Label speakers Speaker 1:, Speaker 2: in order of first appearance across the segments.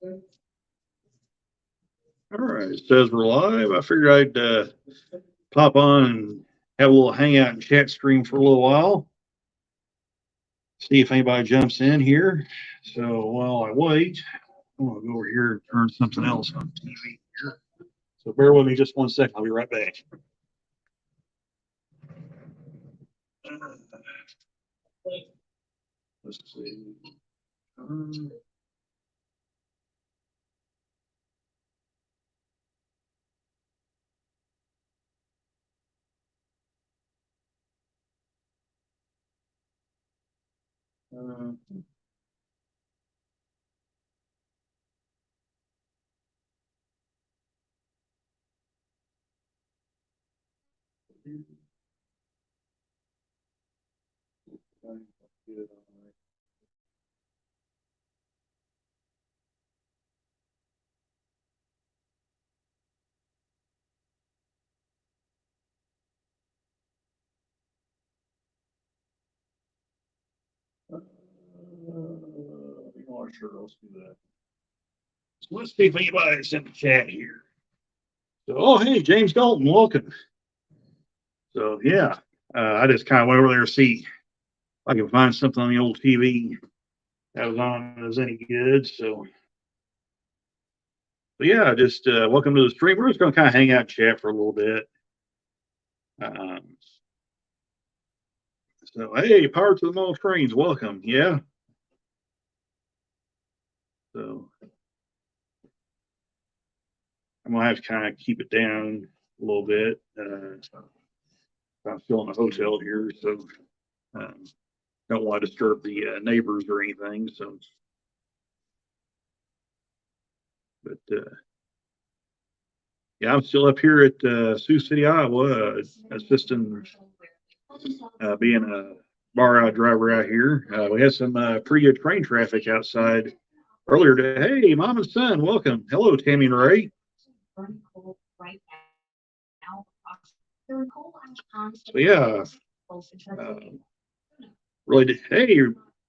Speaker 1: All right, it says we're live. I figured I'd pop on and have a little hangout and chat stream for a little while. See if anybody jumps in here. So while I wait, I'm gonna go over here and turn something else on TV here. So bear with me just 1 second. I'll be right back. Let's see. Sure, let's do that. So let's see if anybody's in the chat here. So, oh, hey, James Dalton, welcome. So, yeah, I just kind of went over there to see if I can find something on the old TV that was on that was any good. So yeah, just welcome to the stream. We're just going to kind of hang out and chat for a little bit. So, hey, power to the mall trains, welcome. Yeah. So I'm going to have to kind of keep it down a little bit. I'm still in a hotel here, so don't want to disturb the neighbors or anything. So, but yeah, I'm still up here at Sioux City, Iowa, assisting being a bar driver out here. We had some pretty good train traffic outside earlier today. Hey, mom and son, welcome. Hello, Tammy and Ray. So yeah, really did. Hey,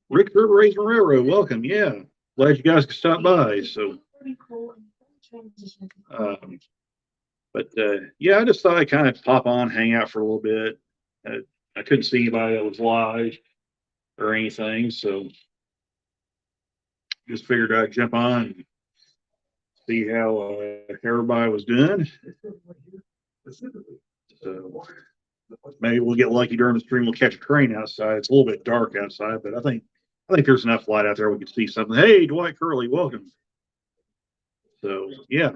Speaker 1: Rick River Raisin Railroad, welcome. Yeah, glad you guys could stop by. So, but yeah, I just thought I'd kind of pop on, hang out for a little bit. I couldn't see anybody that was live or anything, so just figured I'd jump on and see how everybody was doing. So maybe we'll get lucky during the stream. We'll catch a train outside. It's a little bit dark outside, but I think there's enough light out there we can see something. Hey, Dwight Curley, welcome. So yeah.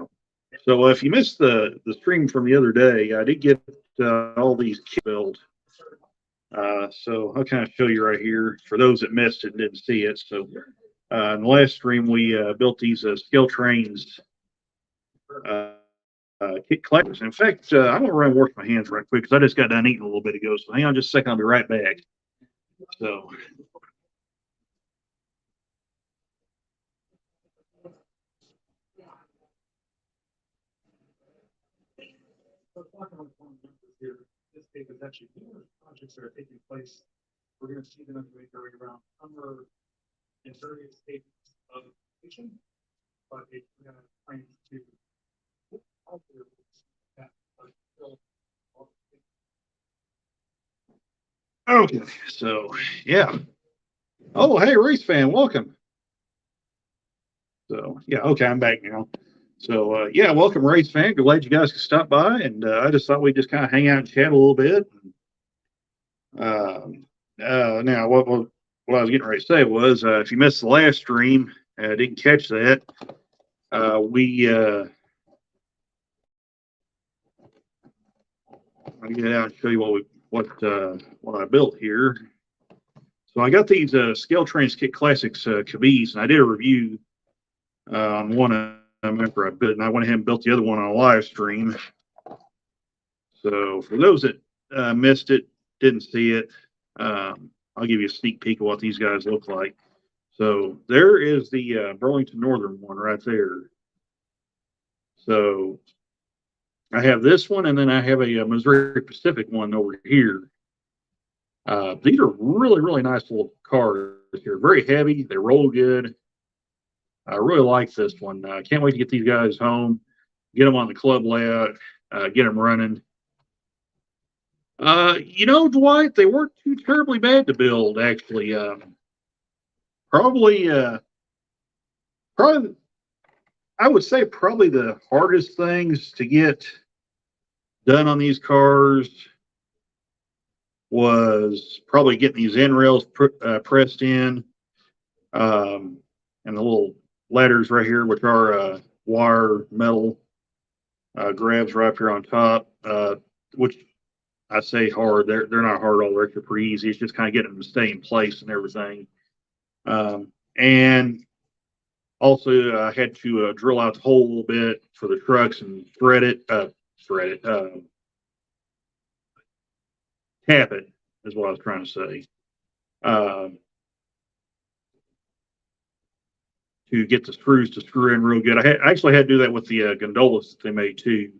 Speaker 1: So if you missed the stream from the other day, I did get all these kits built. So I'll kind of show you right here for those that missed it and didn't see it. So in the last stream, we built these scale trains kit collectors. In fact, I'm gonna run and wash my hands right quick because I just got done eating a little bit ago. So hang on just a second, I'll be right back. So. This page is actually numerous projects that are taking place. We're going to see them going around summer in various stages of completion, but we're going to try to okay, so yeah. Oh, hey, race fan, welcome. So yeah, okay, I'm back now. So yeah, welcome, race fan. Glad you guys could stop by, and I just thought we'd just kind of hang out and chat a little bit. Now, what I was getting ready to say was, if you missed the last stream, didn't catch that, we I'll get out and show you what I built here. So I got these Scale Trains Kit Classics caboose, and I did a review on one of them after I built, and I went ahead and built the other one on a live stream. So for those that missed it, didn't see it, I'll give you a sneak peek of what these guys look like. So there is the Burlington Northern one right there. So I have this one, and then I have a Missouri Pacific one over here. These are really, really nice little cars here. Very heavy. They roll good. I really like this one. I can't wait to get these guys home, get them on the club layout, get them running. Dwight, they weren't too terribly bad to build, actually. Probably, probably, I would say probably the hardest things to get done on these cars was probably getting these end rails pressed in, and the little ladders right here, which are wire metal grabs right up here on top, which I say hard. They're not hard all the way. They're pretty easy. It's just kind of getting them to stay in place and everything. And also, I had to drill out the hole a little bit for the trucks and thread it, tap it is what I was trying to say. To get the screws to screw in real good. I actually had to do that with the gondolas that they made too.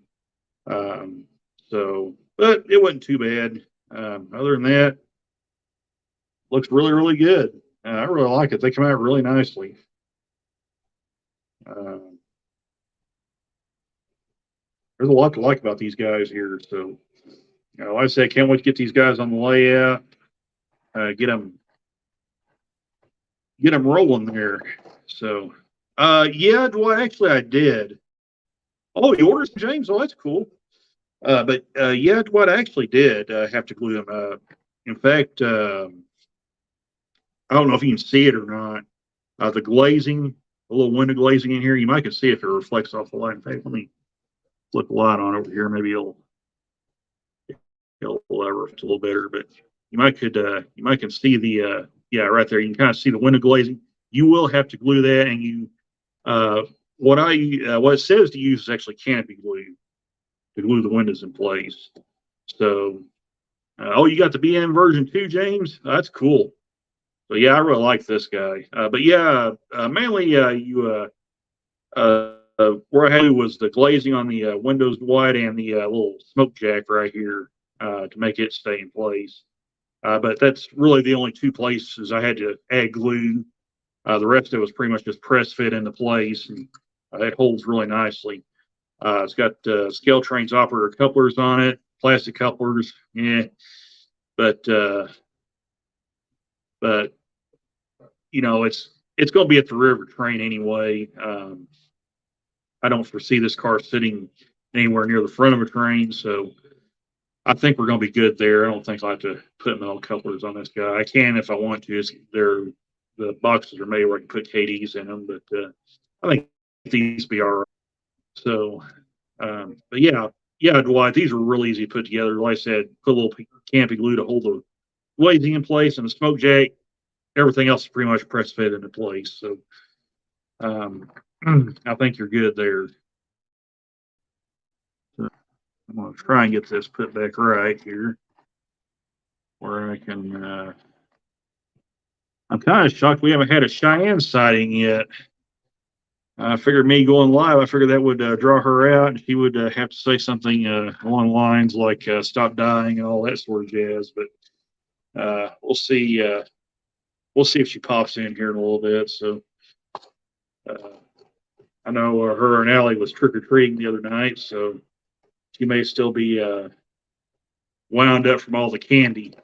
Speaker 1: But it wasn't too bad. Other than that, looks really, really good. I really like it. They come out really nicely. There's a lot to like about these guys here. So, like I said, I can't wait to get these guys on the layout, get them rolling there. So, yeah, Dwight, actually, I did. Oh, you ordered some, James? Oh, that's cool. But yeah, Dwight, I actually did have to glue them. In fact, I don't know if you can see it or not. The glazing, the little window glazing in here, you might can see if it reflects off the light. In fact, let me flip the light on over here. Maybe it'll reflect a little better. But you might can see the yeah, right there. You can kind of see the window glazing. You will have to glue that, and you what it says to use is actually canopy glue to glue the windows in place. So, oh, you got the BM version too, James? That's cool. So yeah, I really like this guy. But yeah, mainly where I had was the glazing on the windows white and the little smoke jack right here to make it stay in place. But that's really the only two places I had to add glue. The rest of it was pretty much just press fit into place, and it holds really nicely. It's got scale trains operator couplers on it, plastic couplers. Yeah, but it's going to be at the river train anyway. I don't foresee this car sitting anywhere near the front of a train, so I think we're going to be good there. I don't think I'll have to put metal couplers on this guy. I can if I want to. The boxes are made where I can put KDs in them, but I think these be all right. So, but yeah, Dwight, these are real easy to put together. Like I said, put a little canopy glue to hold the glazing in place and the smoke jack. Everything else is pretty much press fit into place. So, I think you're good there. So I'm going to try and get this put back right here where I can. I'm kind of shocked we haven't had a Cheyenne sighting yet. I figured me going live, I figured that would draw her out, and she would have to say something along lines like "stop dying" and all that sort of jazz. But we'll see. We'll see if she pops in here in a little bit. So I know her and Allie was trick or treating the other night, so she may still be wound up from all the candy.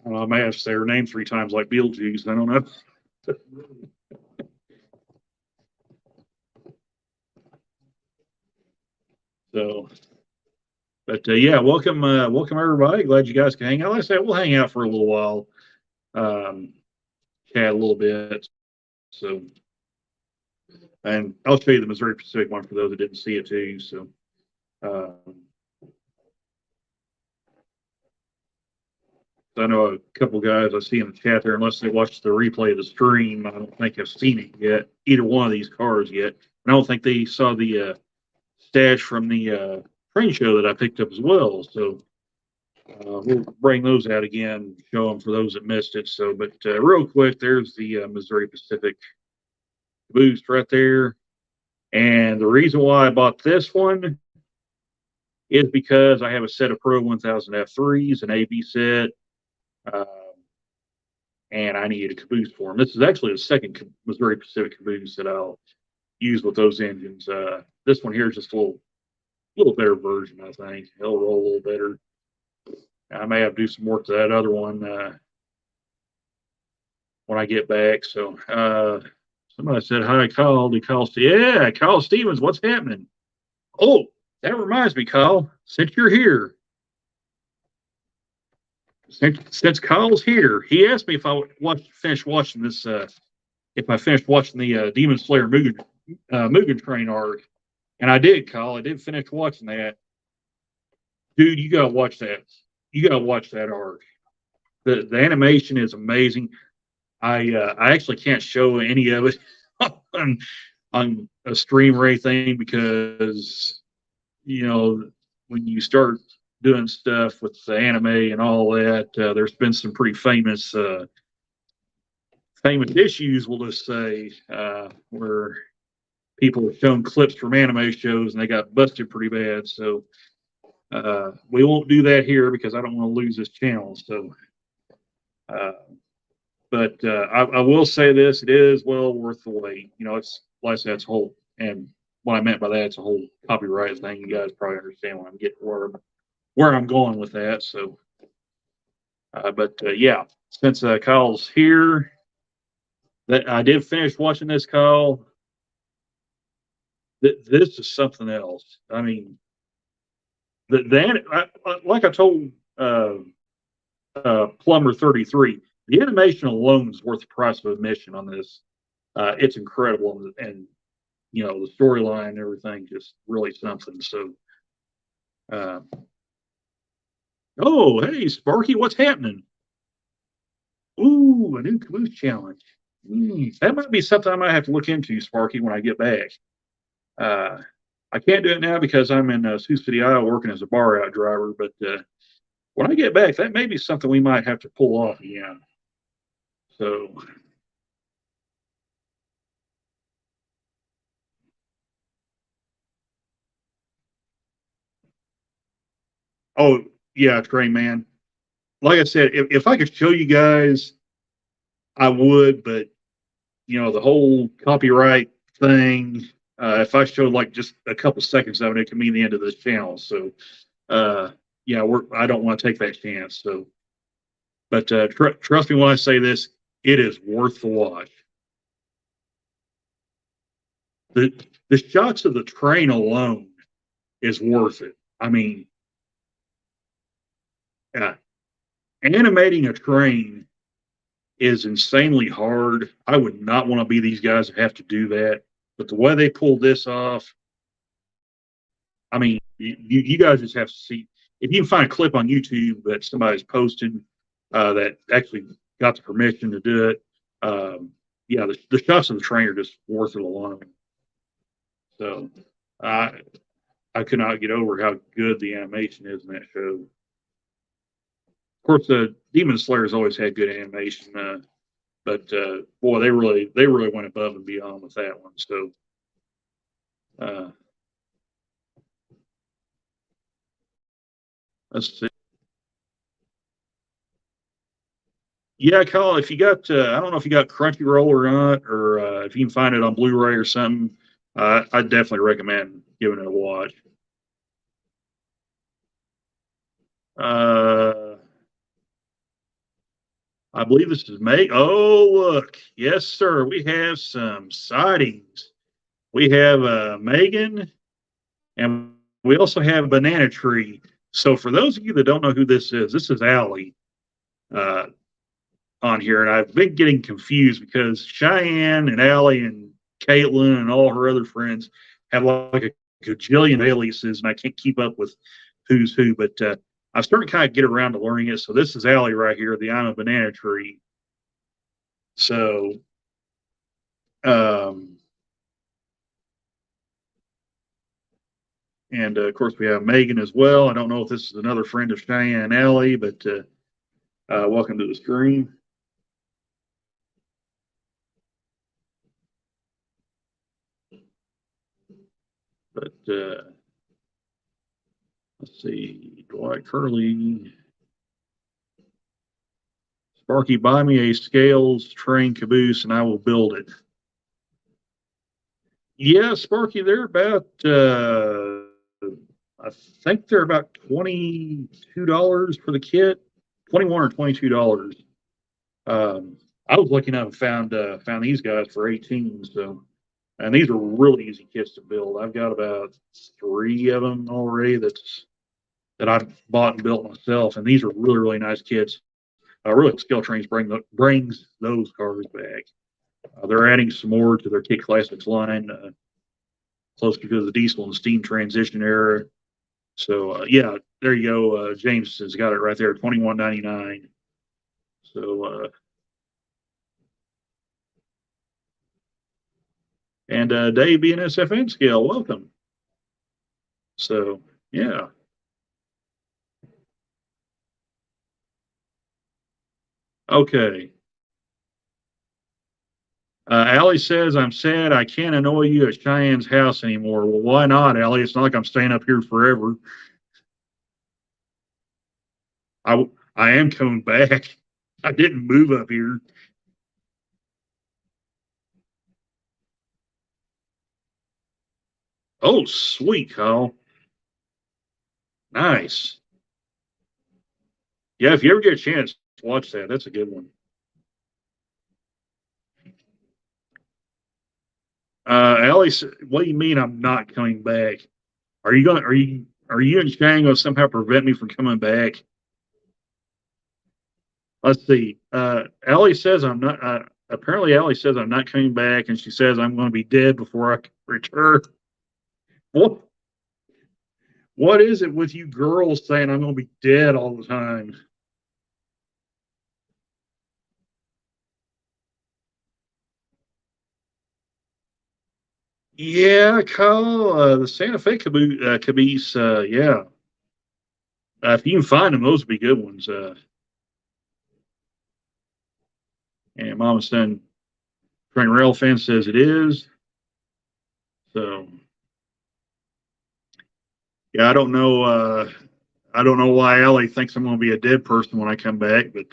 Speaker 1: I may have to say her name 3 times like Beetlejuice. I don't know. So, but yeah, welcome everybody. Glad you guys can hang out. Like I said, we'll hang out for a little while, chat a little bit. So, and I'll show you the Missouri Pacific one for those that didn't see it too. So, I know a couple guys I see in the chat there, unless they watched the replay of the stream, I don't think I've seen it yet, either one of these cars yet. And I don't think they saw the stash from the train show that I picked up as well. So we'll bring those out again, show them for those that missed it. So, but real quick, there's the Missouri Pacific boost right there. And the reason why I bought this one is because I have a set of Pro 1000 F3s, an AB set, uh, and I need a caboose for them. This is actually the second Missouri Pacific caboose that I'll use with those engines. This one here is just a little better version, I think. It'll roll a little better. I may have to do some work to that other one when I get back. So somebody said, hi, Kyle. Did Kyle say, yeah, Kyle Stevens, what's happening? Oh, that reminds me, Kyle, since you're here, since Kyle's here, he asked me if I finished watching this, if I finished watching the Demon Slayer Mugen Train arc. And I did, Kyle. I did finish watching that. Dude, you gotta watch that. You gotta watch that arc. The animation is amazing. I actually can't show any of it on a stream or anything because when you start doing stuff with the anime and all that, there's been some pretty famous issues, we'll just say, where people have shown clips from anime shows and they got busted pretty bad. So we won't do that here because I don't want to lose this channel. So, but I will say this: it is well worth the wait. It's like I said, it's a whole, and what I meant by that, it's a whole copyright thing. You guys probably understand what I'm getting where I'm going with that. So, but yeah, since Kyle's here, that I did finish watching this, Kyle. This is something else. I mean, like I told Plumber 33, the animation alone is worth the price of admission on this. It's incredible, and the storyline and everything just really something. So, uh, oh hey Sparky, what's happening? Ooh, a new caboose challenge. That might be something I might have to look into, Sparky, when I get back. Uh, I can't do it now because I'm in Sioux City, Iowa, working as a bar out driver. But when I get back, that may be something we might have to pull off again. So, oh yeah, Train Man. Like I said, if I could show you guys, I would. But the whole copyright thing. If I showed like just a couple seconds of it, it could mean the end of this channel. So, uh, yeah, I don't want to take that chance. So, but trust me when I say this, it is worth the watch. The the shots of the train alone is worth it. I mean, uh, animating a train is insanely hard. I would not want to be these guys that have to do that. But the way they pulled this off, I mean, you guys just have to see. If you can find a clip on YouTube that somebody's posted that actually got the permission to do it, yeah, the shots of the train are just worth it alone. So I could not get over how good the animation is in that show. Of course, the Demon Slayer's always had good animation, but boy, they really went above and beyond with that one. So. Uh, let's see. Yeah, Kyle, if you got, I don't know if you got Crunchyroll or not, or if you can find it on Blu-ray or something, I'd definitely recommend giving it a watch. Uh, I believe this is May. Oh, look. Yes, sir. We have some sightings. We have Megan, and we also have Banana Tree. So for those of you that don't know who this is Allie uh, on here, and I've been getting confused because Cheyenne and Allie and Caitlin and all her other friends have like a gajillion aliases, and I can't keep up with who's who. But I'm starting to kind of get around to learning it. So this is Allie right here, the I'm a Banana Tree. So, um, and of course we have Megan as well. I don't know if this is another friend of Cheyenne and Allie, but welcome to the stream. But Let's see, Dwight Curley. Sparky, buy me a scales train caboose and I will build it. Yeah, Sparky, they're about I think they're about $22 for the kit, 21 or $22. I was lucky enough and found these guys for 18. So, and these are really easy kits to build. I've got about 3 of them already that I've bought and built myself, and these are really nice kits. Really, Scale Trains brings those cars back. They're adding some more to their Kit Classics line, closer to the diesel and steam transition era. So yeah, there you go. James has got it right there, $21.99. So and Dave being SFN scale, welcome. So yeah. Okay. Allie says, I'm sad I can't annoy you at Cheyenne's house anymore. Well, why not, Allie? It's not like I'm staying up here forever. I am coming back. I didn't move up here. Oh, sweet, Kyle. Nice. Yeah, if you ever get a chance, watch that. That's a good one. Allie, what do you mean I'm not coming back? Are you and Shane going to somehow prevent me from coming back? Let's see. Allie says I'm not. Apparently, Allie says I'm not coming back, and she says I'm going to be dead before I return. What? What is it with you girls saying I'm going to be dead all the time? Yeah, Kyle, the Santa Fe caboose, yeah. If you can find them, those would be good ones. And Mama Son Train Rail fan says it is. So, yeah, I don't know why Ellie thinks I'm going to be a dead person when I come back, but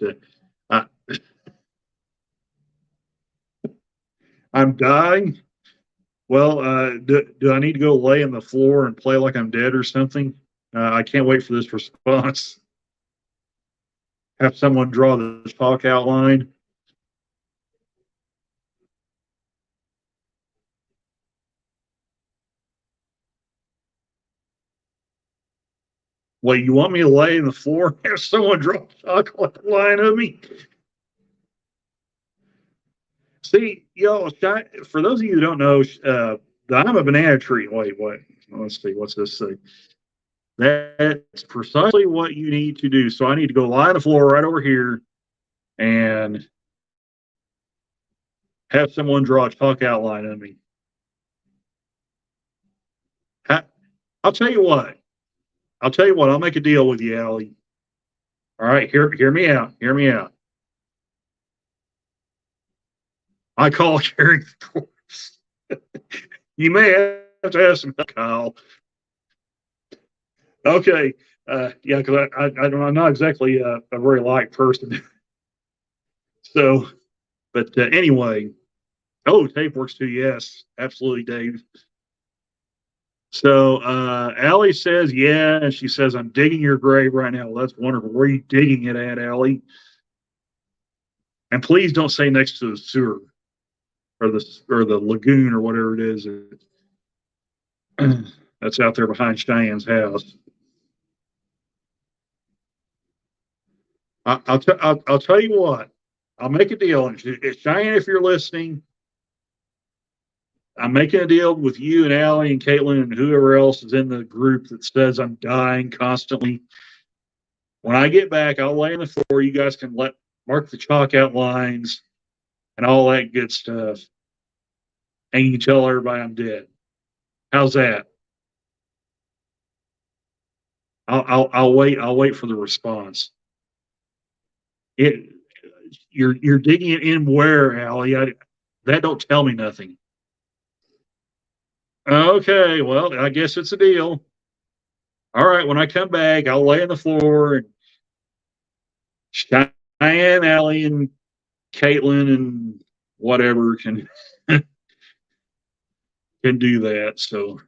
Speaker 1: I'm dying. Well, do I need to go lay on the floor and play like I'm dead or something? I can't wait for this response. Have someone draw the talk outline. Well, you want me to lay on the floor and have someone draw a talk outline of me? See, for those of you who don't know, I'm a banana tree. Wait. Let's see. What's this say? That's precisely what you need to do. So I need to go lie on the floor right over here and have someone draw a chalk outline of me. I'll tell you what. I'll make a deal with you, Allie. All right, hear me out. Hear me out. I call carrying the corpse. You may have to ask some Kyle. Okay. Yeah, because I'm not exactly a very light person. So, but anyway, oh, tape works too. Yes, absolutely, Dave. So Allie says, yeah, and she says, I'm digging your grave right now. Well, that's wonderful. Where are you digging it at, Allie? And please don't say next to the sewer or the lagoon or whatever it is. That's out there behind Cheyenne's house. I'll tell you what. I'll make a deal. And Cheyenne, if you're listening, I'm making a deal with you and Allie and Caitlin and whoever else is in the group that says I'm dying constantly. When I get back, I'll lay on the floor. You guys can mark the chalk outlines and all that good stuff. And you can tell everybody I'm dead. How's that? I'll wait. I'll wait for the response. You're digging it in where, Allie? That don't tell me nothing. Okay, well, I guess it's a deal. All right, when I come back, I'll lay on the floor and Cheyenne, Allie, and Caitlin and whatever can can do that. So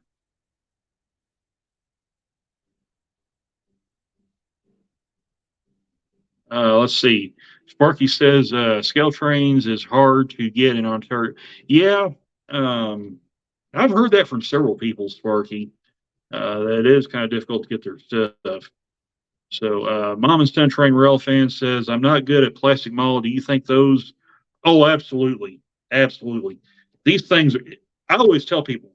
Speaker 1: let's see. Sparky says scale trains is hard to get in Ontario. Yeah, um, I've heard that from several people, Sparky. That it is kind of difficult to get their stuff. So, Mom and Son Train Rail fan says, I'm not good at plastic model. Do you think those? Oh, absolutely. Absolutely. These things, I always tell people,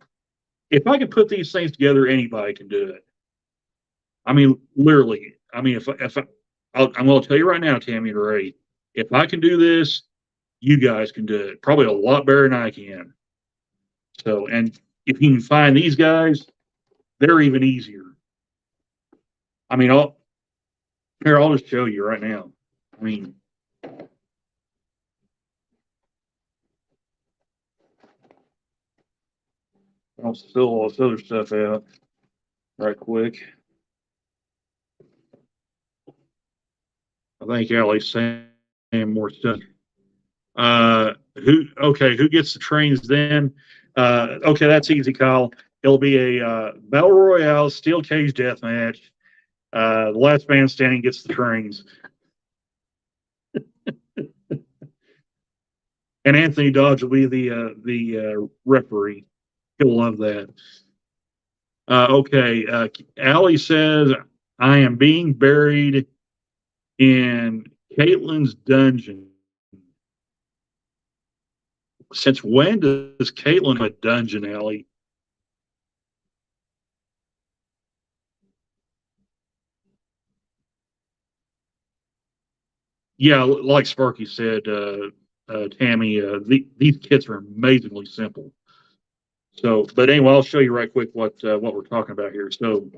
Speaker 1: if I can put these things together, anybody can do it. I mean, literally. I mean, I'm going to tell you right now, Tammy and Ray, if I can do this, you guys can do it. Probably a lot better than I can. So, and if you can find these guys, they're even easier. I mean, I'll just show you right now. I mean, I'll spill all this other stuff out right quick. I think Allie's saying more stuff. Who gets the trains then? Okay, that's easy, Kyle. It'll be a battle royale steel cage death match. The last man standing gets the trains. And Anthony Dodge will be the referee. He'll love that. Okay, Allie says, I am being buried in Caitlin's dungeon. Since when does Caitlin have a dungeon, Allie? Yeah, like Sparky said, Tammy, these kits are amazingly simple. So, but anyway, I'll show you right quick what we're talking about here. So,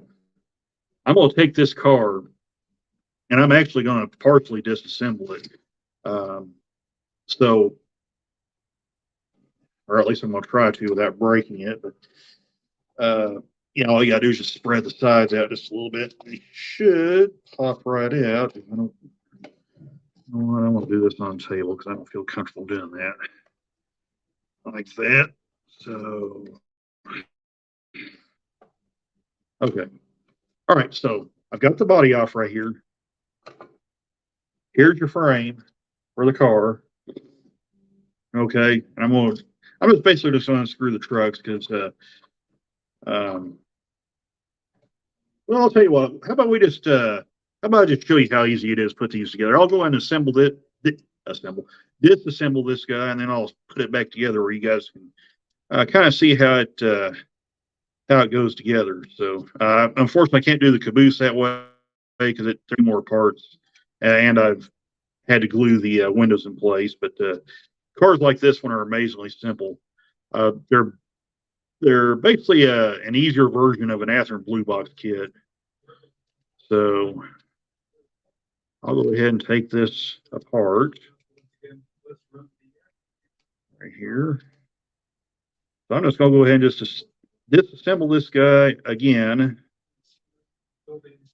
Speaker 1: I'm going to take this car, and I'm actually going to partially disassemble it. Um, so, or at least I'm going to try to without breaking it. But all you got to do is just spread the sides out just a little bit. It should pop right out. I don't want to do this on the table because I don't feel comfortable doing that. Like that. So, okay. All right. So I've got the body off right here. Here's your frame for the car. Okay. And I'm just basically just going to unscrew the trucks because, well, I'll tell you what, how about I just show you how easy it is to put these together? I'll go ahead and disassemble this guy, and then I'll put it back together where you guys can kind of see how it goes together. So, unfortunately, I can't do the caboose that way because it's 3 more parts, and I've had to glue the windows in place. But cars like this one are amazingly simple. They're basically an easier version of an Athearn Blue Box kit. So I'll go ahead and take this apart right here. So I'm just going to go ahead and just disassemble this guy again.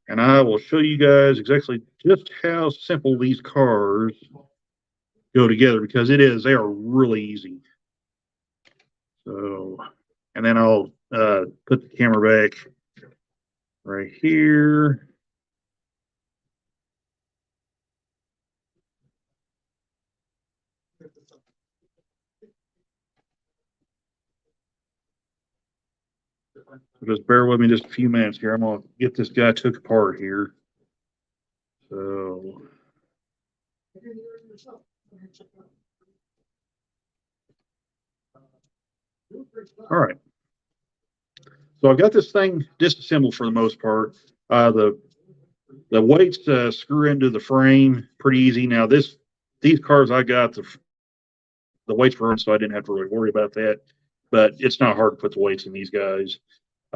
Speaker 1: And I will show you guys exactly just how simple these cars go together because they are really easy. So, and then I'll put the camera back right here. Just bear with me just a few minutes here. I'm going to get this guy took apart here. So, all right. So I've got this thing disassembled for the most part. The weights screw into the frame pretty easy. Now these cars I got the weights were in, so I didn't have to really worry about that. But it's not hard to put the weights in these guys.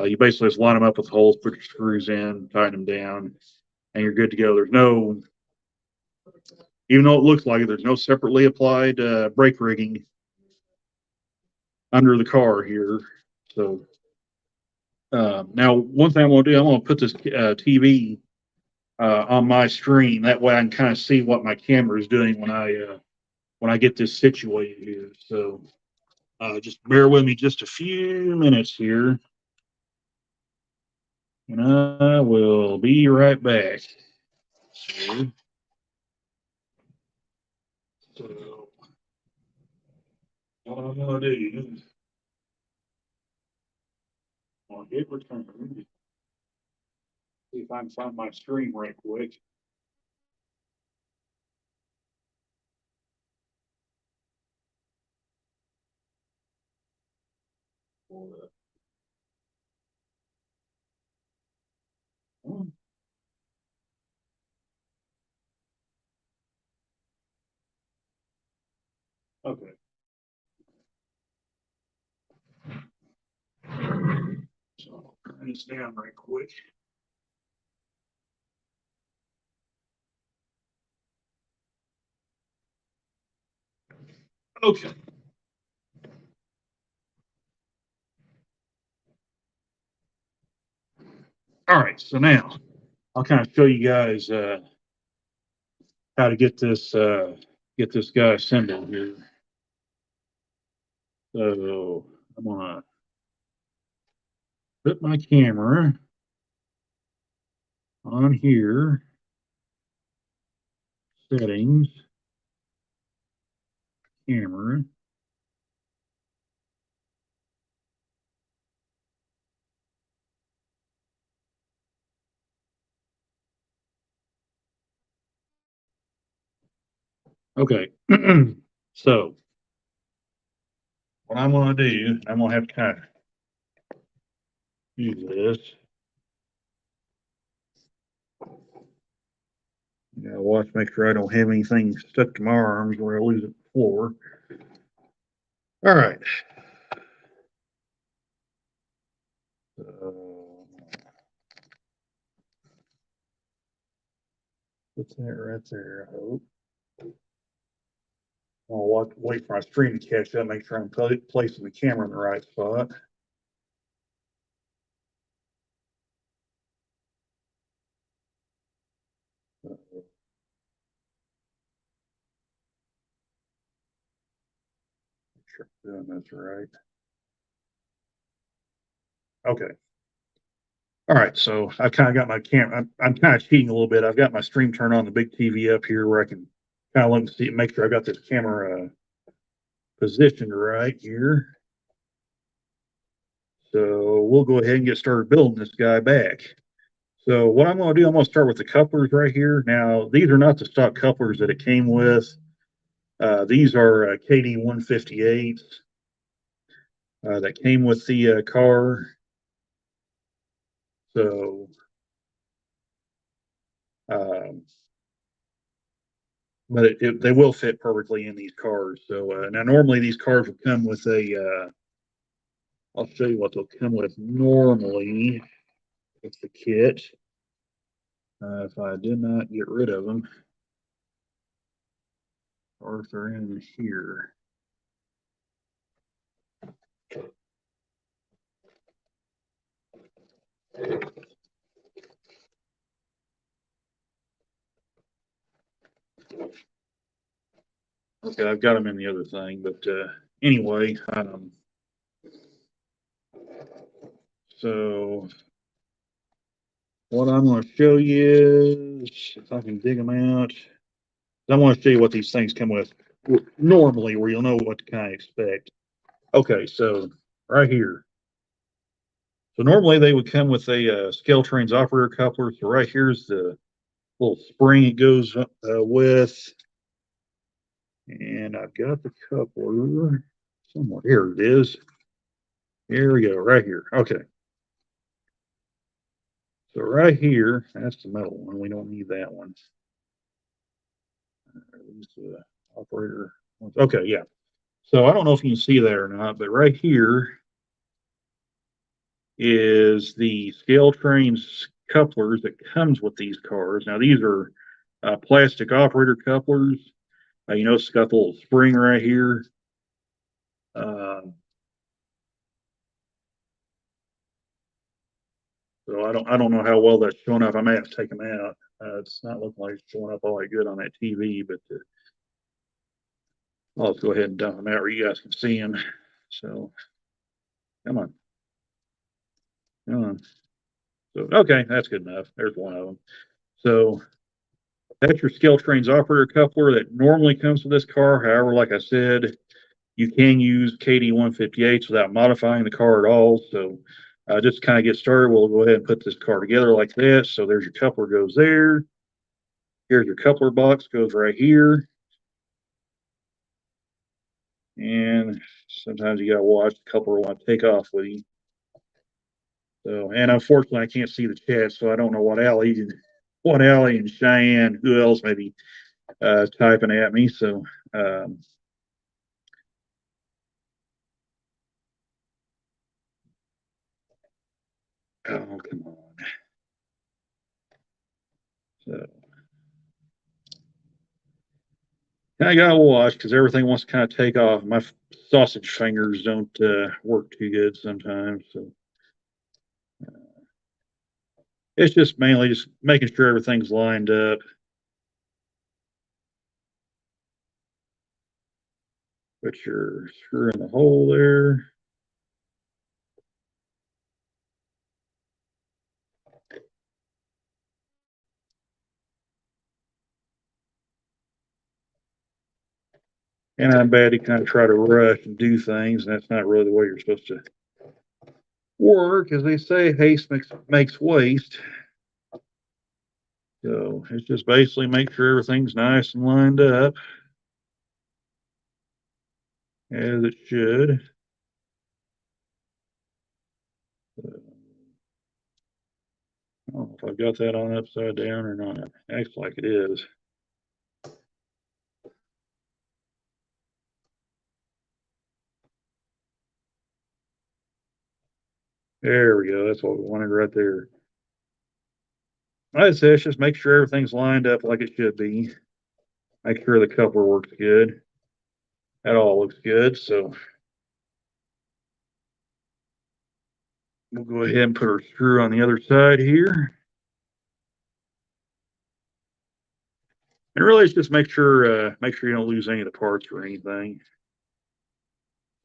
Speaker 1: You basically just line them up with holes, put your screws in, tighten them down, and you're good to go. There's no, even though it looks like it, there's no separately applied brake rigging under the car here. So Now, one thing I'm going to do, I'm going to put this TV on my screen. That way, I can kind of see what my camera is doing when I get this situated here. So, just bear with me just a few minutes here, and I will be right back. So, what I'm going to do, I'll hit return. See if I can find my screen right quick. Okay. So I'll turn this down right quick. Okay. All right. So now I'll kind of show you guys how to get this guy assembled here. So I'm gonna put my camera on here, settings, camera. Okay. So what I'm gonna do, I'm gonna have to kind of use this. Yeah, watch, make sure I don't have anything stuck to my arms where I lose it the floor. All right. Put that right there, I hope. I'll wait for my screen to catch up, make sure I'm placing the camera in the right spot. Make sure I'm doing this right. Okay. All right, so I've kind of got my camera. I'm kind of cheating a little bit. I've got my stream turned on the big TV up here where I can kind of look and see, make sure I got this camera positioned right here. So we'll go ahead and get started building this guy back. So what I'm going to do, I'm going to start with the couplers right here. Now, these are not the stock couplers that it came with. These are KD 158s that came with the car. So, um, but they will fit perfectly in these cars. So now normally these cars will come with a, I'll show you what they'll come with normally with the kit. If I did not get rid of them, or if they're in here. Okay, I've got them in the other thing, but anyway, so what I'm going to show you is if I can dig them out. I want to show you what these things come with normally, where you'll know what to kind of expect. Okay, so right here. So normally they would come with a scale trains operator coupler. So right here's the little spring it goes with, and I've got the coupler somewhere. Here it is. Here we go, right here. Okay. So right here, that's the metal one. We don't need that one. These operator ones. Okay, yeah. So I don't know if you can see that or not, but right here is the scale trains couplers that comes with these cars. Now these are plastic operator couplers. You notice it's got the little spring right here. Uh, So I don't know how well that's showing up. I may have to take them out. It's not looking like it's showing up all that good on that TV, but I'll just go ahead and dump them out where you guys can see them. So come on, come on. So okay, that's good enough. There's one of them. So that's your scale trains operator coupler that normally comes with this car. However, like I said, you can use KD 158s without modifying the car at all. So just kind of get started, we'll go ahead and put this car together like this. So there's your coupler goes there. Here's your coupler box goes right here. And sometimes you gotta watch the coupler want to take off with you. So, and unfortunately, I can't see the chat, so I don't know what Allie and Cheyenne, who else maybe typing at me. So, oh come on. So I gotta watch because everything wants to kind of take off. My sausage fingers don't work too good sometimes. So it's just mainly just making sure everything's lined up. Put your screw in the hole there. And I'm bad to kind of try to rush and do things, and that's not really the way you're supposed to work. As they say, haste makes waste. So it's just basically make sure everything's nice and lined up as it should. I don't know if I've got that on upside down or not. Acts like it is. There we go. That's what we wanted right there. I'd say it's just make sure everything's lined up like it should be. Make sure the coupler works good. That all looks good. So we'll go ahead and put our screw on the other side here. And really, it's just make sure you don't lose any of the parts or anything.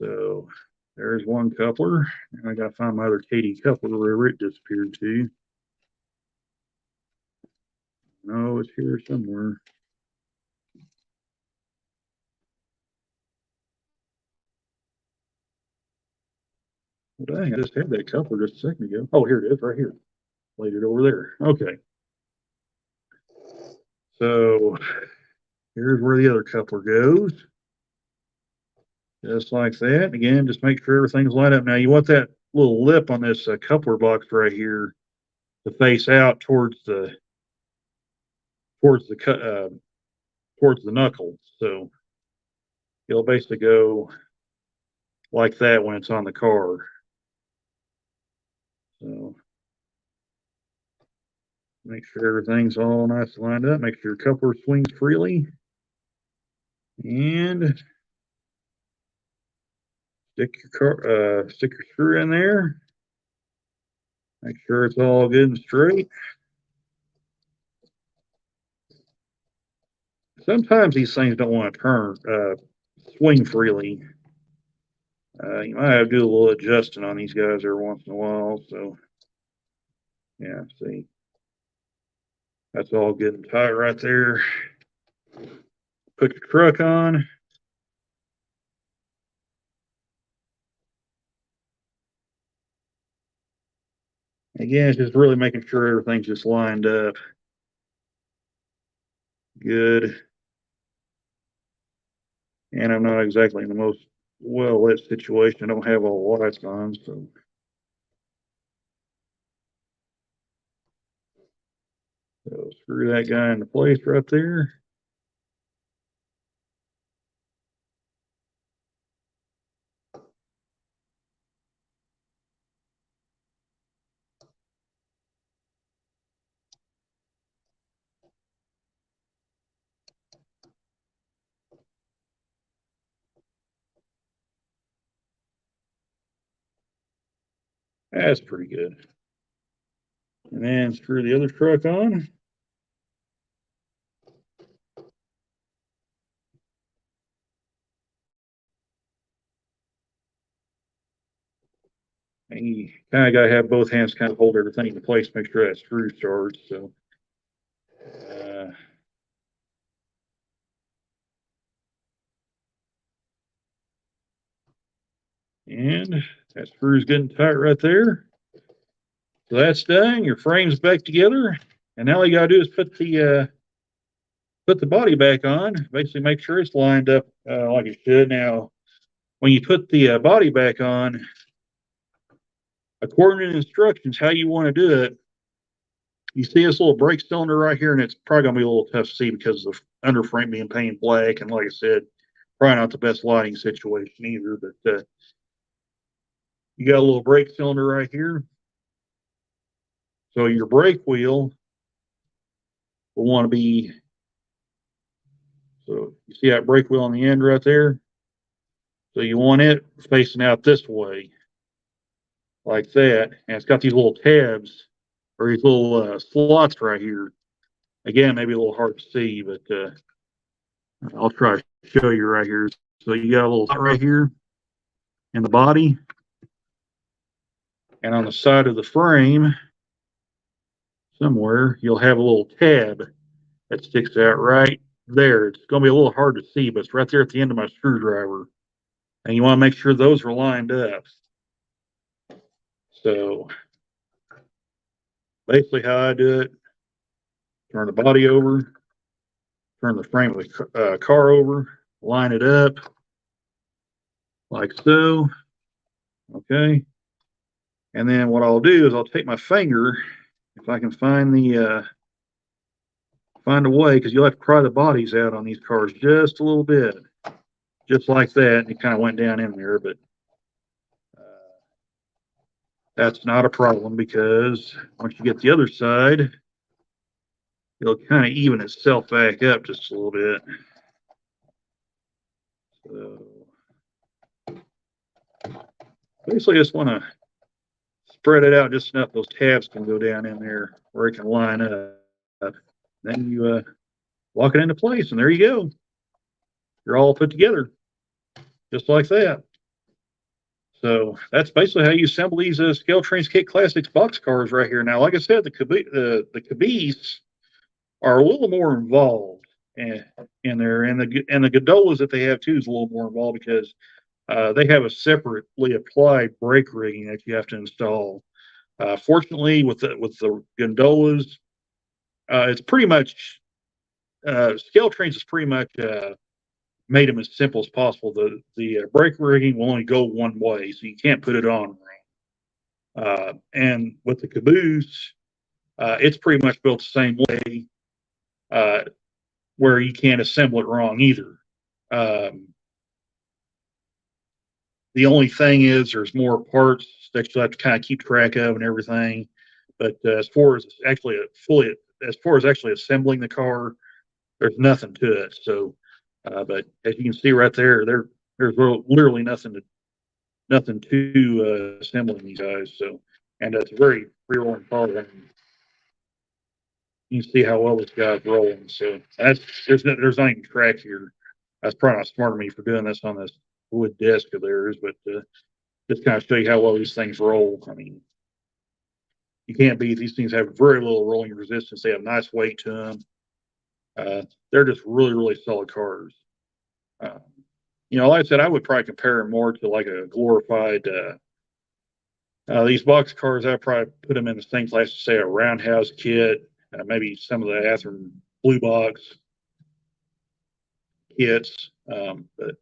Speaker 1: So there's one coupler. And I got to find my other KD coupler wherever it disappeared to. No, it's here somewhere. Well, dang, I just had that coupler just a second ago. Oh, here it is, right here. Laid it over there. Okay. So here's where the other coupler goes. Just like that. Again, just make sure everything's lined up. Now you want that little lip on this coupler box right here to face out towards the towards the knuckle. So it'll basically go like that when it's on the car. So make sure everything's all nice and lined up. Make sure your coupler swings freely. And stick your screw in there. Make sure it's all good and straight. Sometimes these things don't want to swing freely. You might have to do a little adjusting on these guys every once in a while. So, yeah, see, that's all good and tight right there. Put your truck on. Again, it's just really making sure everything's just lined up good. And I'm not exactly in the most well lit situation. I don't have all the lights on, so. So screw that guy into place right there. That's pretty good. And then screw the other truck on. And you kind of got to have both hands kind of hold everything in place, make sure that screw starts. So, and that screw's getting tight right there. So that's done. Your frame's back together. And now all you got to do is put the body back on. Basically, make sure it's lined up like it should. Now, when you put the body back on, according to the instructions, how you want to do it, you see this little brake cylinder right here, and it's probably going to be a little tough to see because of the underframe being painted black. And like I said, probably not the best lighting situation either. But you got a little brake cylinder right here. So your brake wheel will want to be, so you see that brake wheel on the end right there? So you want it facing out this way, like that. And it's got these little tabs or these little slots right here. Again, maybe a little hard to see, but I'll try to show you right here. So you got a little slot right here in the body. And on the side of the frame, somewhere, you'll have a little tab that sticks out right there. It's going to be a little hard to see, but it's right there at the end of my screwdriver. And you want to make sure those are lined up. So basically how I do it, turn the body over, turn the frame of the car over, line it up like so. Okay. And then what I'll do is I'll take my finger, if I can find find a way, because you'll have to pry the bodies out on these cars just a little bit, just like that. And it kind of went down in there, but that's not a problem because once you get the other side, it'll kind of even itself back up just a little bit. So basically, I just want to spread it out just enough those tabs can go down in there where it can line up. Then you lock it into place, and there you go. You're all put together, just like that. So that's basically how you assemble these Scale Trains Kit Classics box cars right here. Now, like I said, the caboose are a little more involved in there, and the gondolas that they have too is a little more involved because they have a separately applied brake rigging that you have to install. Fortunately, with the gondolas, it's pretty much Scale Trains is pretty much made them as simple as possible. The brake rigging will only go one way, so you can't put it on wrong. And with the caboose, it's pretty much built the same way, where you can't assemble it wrong either. The only thing is there's more parts that you have to kind of keep track of and everything. But as far as actually assembling the car, there's nothing to it. So, but as you can see right there's literally nothing to assembling these guys. So, and it's very real car. You can see how well this guy's rolling. So there's not even track here. That's probably not smart of me for doing this on this wood desk of theirs, but just kind of show you how well these things roll. I mean, you can't beat these things. Have very little rolling resistance. They have nice weight to them. They're just really, really solid cars. Uh, like I said, I would probably compare them more to like a glorified. These box cars, I probably put them in the same class as say a roundhouse kit, maybe some of the Athearn blue box kits. But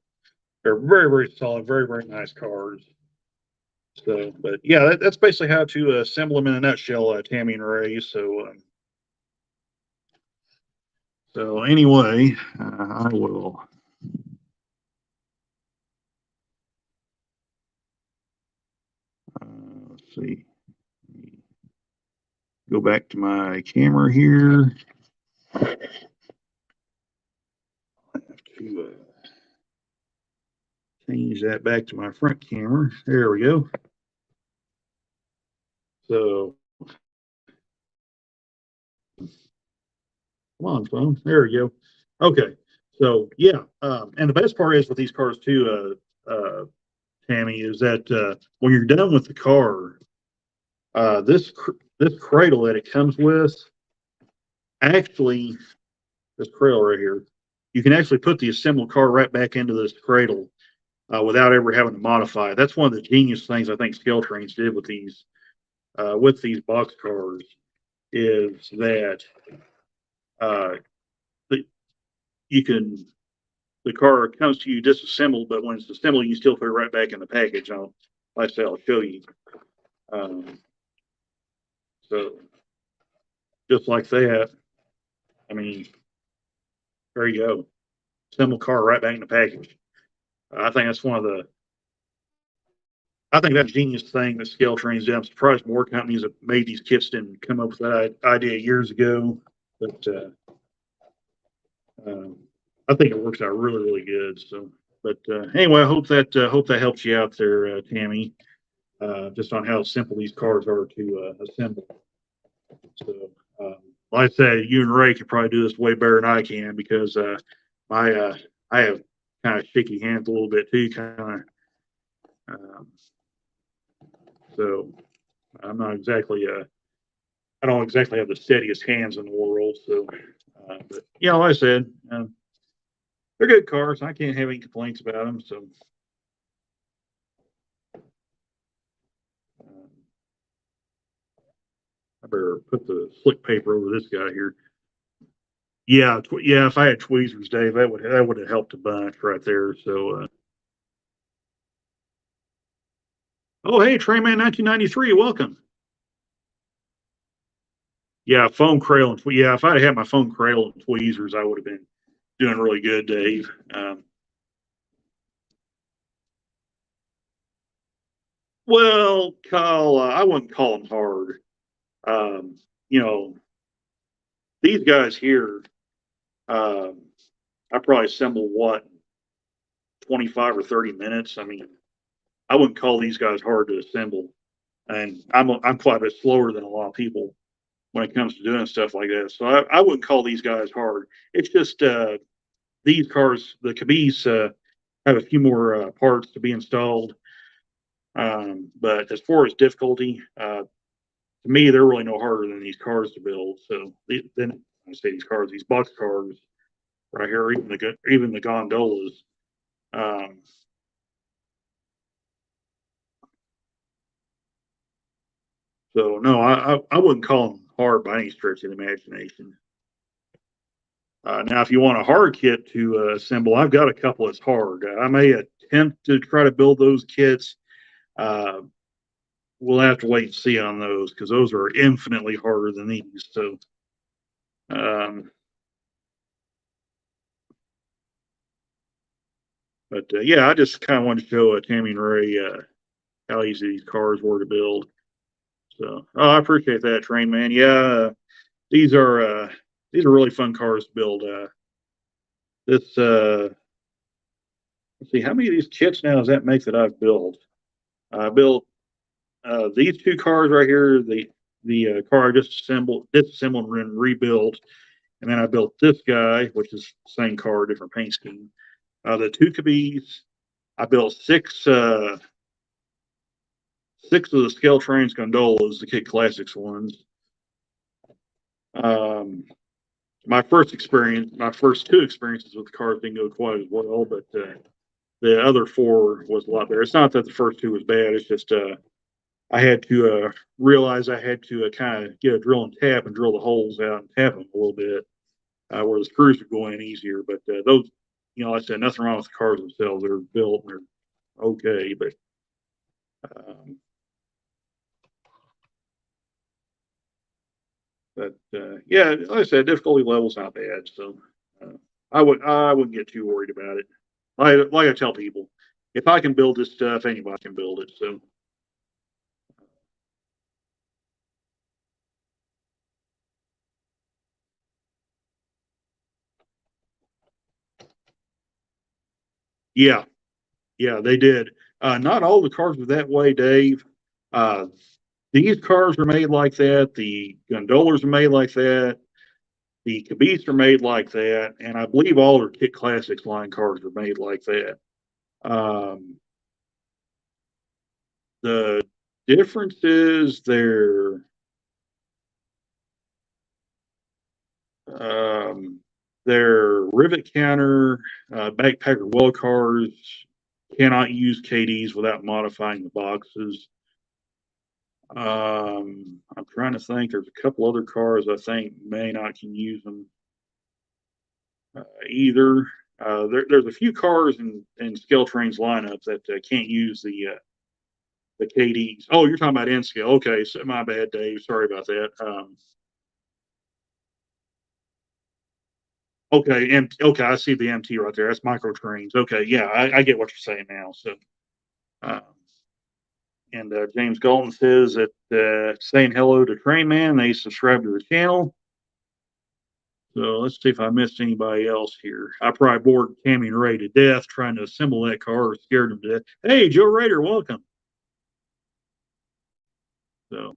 Speaker 1: they're very, very solid, very, very nice cars. So, but yeah, that's basically how to assemble them in a nutshell, Tammy and Ray. So anyway, I will. Let's see. Go back to my camera here. I have to change that back to my front camera. There we go. So Come on, phone. There you go. Okay. So yeah, and the best part is with these cars too, Tammy, is that when you're done with the car, this cradle that it comes with, actually, this cradle right here, you can actually put the assembled car right back into this cradle without ever having to modify it. That's one of the genius things I think Scale Trains did with these box cars is that uh, the, you can the car comes to you disassembled, but when it's assembled, you still put it right back in the package. Like I say, I'll show you. Um, so just like that, I mean, there you go. Assembled car right back in the package. I think that's one of the I think that's a genius thing that Scale Trains did. I'm surprised more companies have made these kits didn't come up with that idea years ago. But um, I think it works out really, really good. So, but anyway, I hope that helps you out there, Tammy. Just on how simple these cars are to assemble. So, like I said, you and Ray could probably do this way better than I can because my I have kind of shaky hands a little bit too, kind of. Um, so I'm not exactly I don't exactly have the steadiest hands in the world. So, but yeah, like I said, they're good cars. I can't have any complaints about them. So. I better put the slick paper over this guy here. Yeah, yeah. If I had tweezers, Dave, that would have helped a bunch right there. So, oh hey, Trainman 1993, welcome. Yeah, foam cradle and yeah. If I'd had my foam cradle and tweezers, I would have been doing really good, Dave. Well, Kyle, I wouldn't call them hard. Um, you know, these guys here, um, I probably assemble what 25 or 30 minutes. I mean, I wouldn't call these guys hard to assemble, and I'm quite a bit slower than a lot of people when it comes to doing stuff like that. So I wouldn't call these guys hard. It's just these cars, the Cabis, have a few more parts to be installed. But as far as difficulty, to me, they're really no harder than these cars to build. So then I say these cars, these box cars right here, even the gondolas. Um, so no, I wouldn't call them hard by any stretch of the imagination. Now, if you want a hard kit to assemble, I've got a couple that's hard. I may attempt to try to build those kits. Uh, we'll have to wait and see on those because those are infinitely harder than these. So, um, but yeah, I just kind of wanted to show Tammy and Ray how easy these cars were to build. So, oh, I appreciate that, Train Man. Yeah, these are uh, these are really fun cars to build. This let's see, how many of these kits now does that make that I've built? I built these two cars right here. The car I just disassembled and rebuilt, and then I built this guy, which is same car, different paint scheme. The two Cabis. I built six of the Scale Trains gondolas, the Kit Classics ones. Um, my first two experiences with the cars didn't go quite as well, but the other four was a lot better. It's not that the first two was bad. It's just I had to realize I had to kind of get a drill and tap and drill the holes out and tap them a little bit where the screws would go in easier. But those, like I said, nothing wrong with the cars themselves. They're built and they're okay. Um, but yeah, like I said, difficulty level's not bad. So uh, I wouldn't get too worried about it. Like I tell people, if I can build this stuff, anybody can build it. So yeah, yeah, they did. Not all the cars were that way, Dave. Uh, these cars are made like that. The gondolas are made like that. The Caboose are made like that, and I believe all their Kit Classics line cars are made like that. Um, the difference is um, their rivet counter, backpacker well cars cannot use KDs without modifying the boxes. I'm trying to think. There's a couple other cars I think may not can use them either. There's a few cars in Scale Train's lineup that can't use the KDs. Oh, you're talking about N scale. Okay, so my bad, Dave. Sorry about that. Okay, I see the MT right there. That's micro trains. Okay, yeah, I get what you're saying now. So, uh, and James Golden says that saying hello to Train Man. They subscribe to the channel. So let's see if I missed anybody else here. I probably bored Tammy and Ray to death trying to assemble that car or scared them to death. Hey, Joe Rader, welcome. So,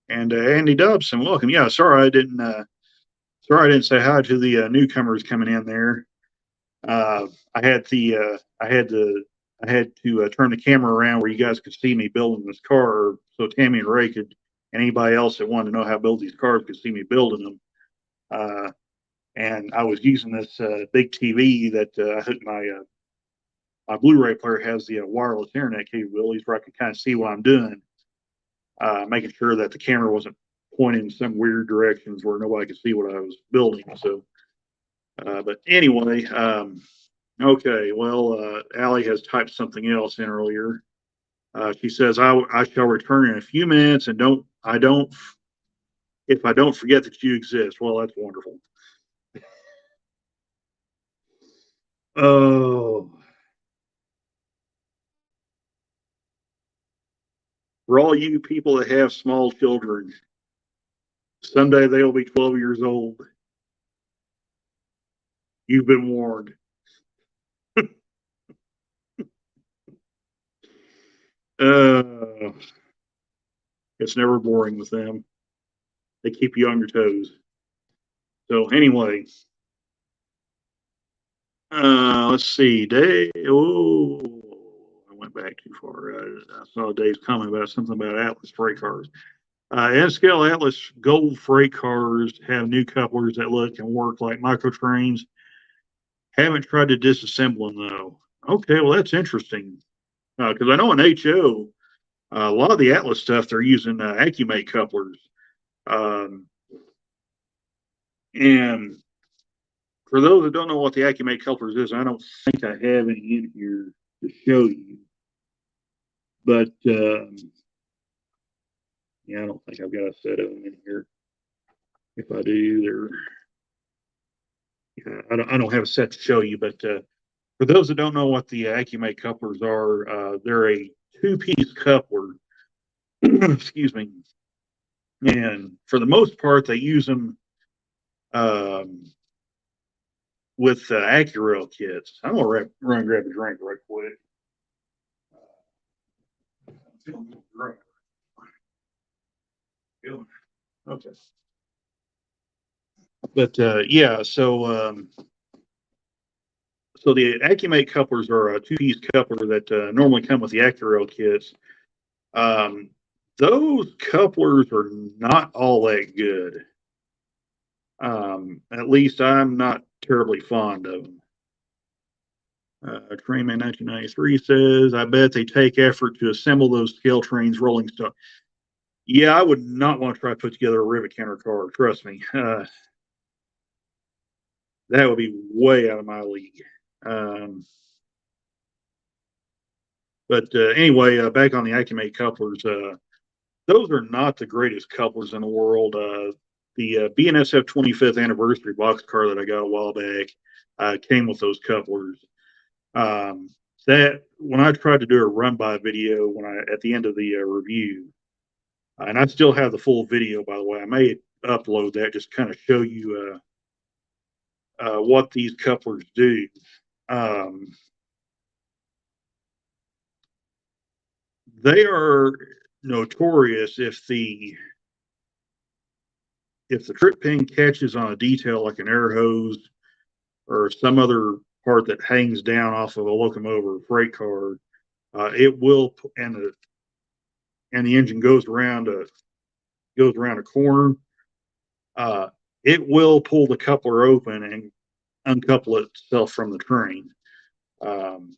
Speaker 1: and Andy Dobson, welcome. Yeah, sorry I didn't say hi to the newcomers coming in there. I had the I had to turn the camera around where you guys could see me building this car, so Tammy and Ray could, and anybody else that wanted to know how to build these cars could see me building them. Uh, and I was using this big TV that I hooked my Blu-ray player has the wireless internet capabilities where I could kind of see what I'm doing, making sure that the camera wasn't pointing in some weird directions where nobody could see what I was building. So, but anyway, okay. Well, Allie has typed something else in earlier. She says, I shall return in a few minutes, and don't if I don't forget that you exist." Well, that's wonderful. Oh, for all you people that have small children, someday they'll be 12 years old. You've been warned. Uh, it's never boring with them. They keep you on your toes. So anyway, let's see. Dave. Oh, I went back too far. I saw Dave's comment about something about Atlas freight cars. N-scale Atlas Gold freight cars have new couplers that look and work like micro trains. Haven't tried to disassemble them though. Okay, well that's interesting because I know in HO a lot of the Atlas stuff they're using Accumate couplers, um, and for those that don't know what the Accumate couplers is, I don't think I have any in here to show you, but yeah, I don't think I've got a set of them in here. If I do, I don't have a set to show you, but for those that don't know what the Accumate couplers are, they're a two-piece coupler. Excuse me. And for the most part, they use them um, with AccuRail kits. I'm gonna run and grab a drink right quick. Okay. But yeah, so the Accumate couplers are a two-piece coupler that normally come with the AccuRail kits. Um, those couplers are not all that good. At least I'm not terribly fond of them. Trainman 1993 says, I bet they take effort to assemble those scale trains rolling stock. Yeah, I would not want to try to put together a rivet counter car. Trust me. That would be way out of my league. Um, but anyway, back on the Accumate couplers, those are not the greatest couplers in the world. The BNSF 25th anniversary box car that I got a while back came with those couplers. Um, that when I tried to do a run by video when I at the end of the review, and I still have the full video by the way. I may upload that just kind of show you what these couplers do. Um, They are notorious if the trip pin catches on a detail like an air hose or some other part that hangs down off of a locomotive or freight car, it will, and the engine goes around a corner. Uh, it will pull the coupler open and uncouple itself from the train. Um,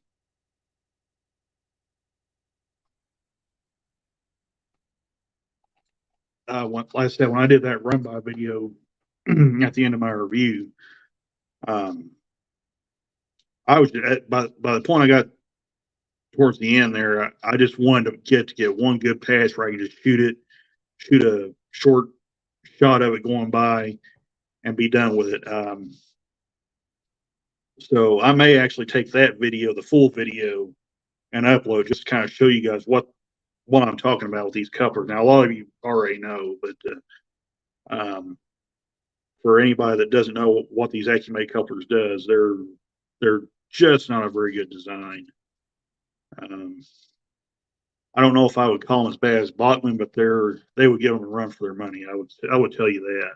Speaker 1: like I said, when I did that run by video at the end of my review, um, I was by the point I got towards the end there, I just wanted to get one good pass where I could just shoot a short shot of it going by, and be done with it. So I may actually take that video, the full video, and upload just to kind of show you guys what I'm talking about with these couplers. Now a lot of you already know, but for anybody that doesn't know what these AccuMate couplers does, they're just not a very good design. I don't know if I would call them as bad as Bachman, but they would give them a run for their money. I would tell you that.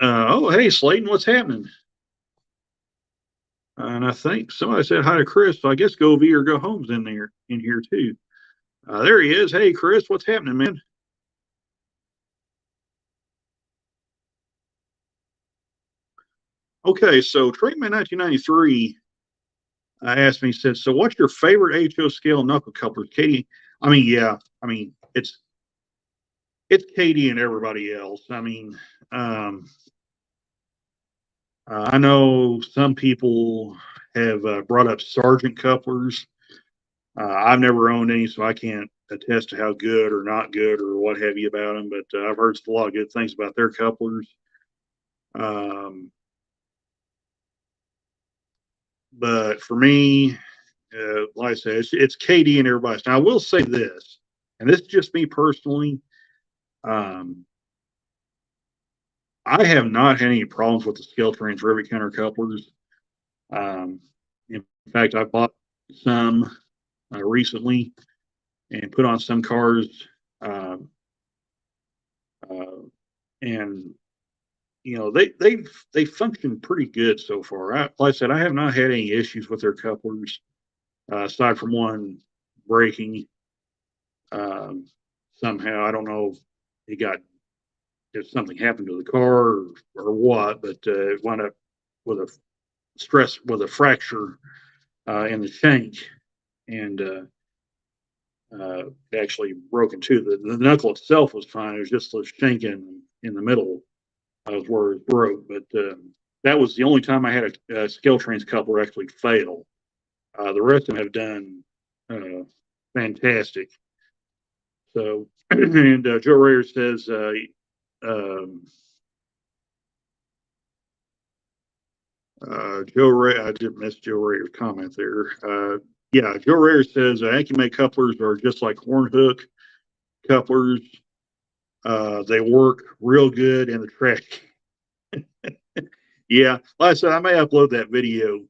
Speaker 1: Oh, hey, Slayton, what's happening? And I think somebody said hi to Chris, so I guess Go V or Go Home's in here too. There he is. Hey, Chris, what's happening, man? Okay, so Trainman 1993 asked me, he said, so what's your favorite HO scale knuckle couplers? Katie, I mean, yeah, I mean, it's Katie and everybody else. I mean, I know some people have brought up Sargent couplers. I've never owned any, so I can't attest to how good or not good or what have you about them, but I've heard a lot of good things about their couplers. Um, but for me, like I said, it's KD and everybody's. Now, I will say this, and this is just me personally. Um, I have not had any problems with the scale trains rivet counter couplers. In fact, I bought some recently and put on some cars, uh, uh, and they function pretty good so far. Like I said, I have not had any issues with their couplers aside from one breaking um, somehow. I don't know if something happened to the car or what, but it wound up with a fracture in the shank, and actually broken too. The knuckle itself was fine. It was just the shank in the middle was where it broke. But that was the only time I had a scale trains coupler actually fail. The rest of them have done fantastic. So, and Joe Rayer says, um, Joe Ray, I did miss Joe Rayer's comment there. Yeah, Joe Rayer says AccuMate couplers are just like horn hook couplers. They work real good in the trash. Yeah, like I said, I may upload that video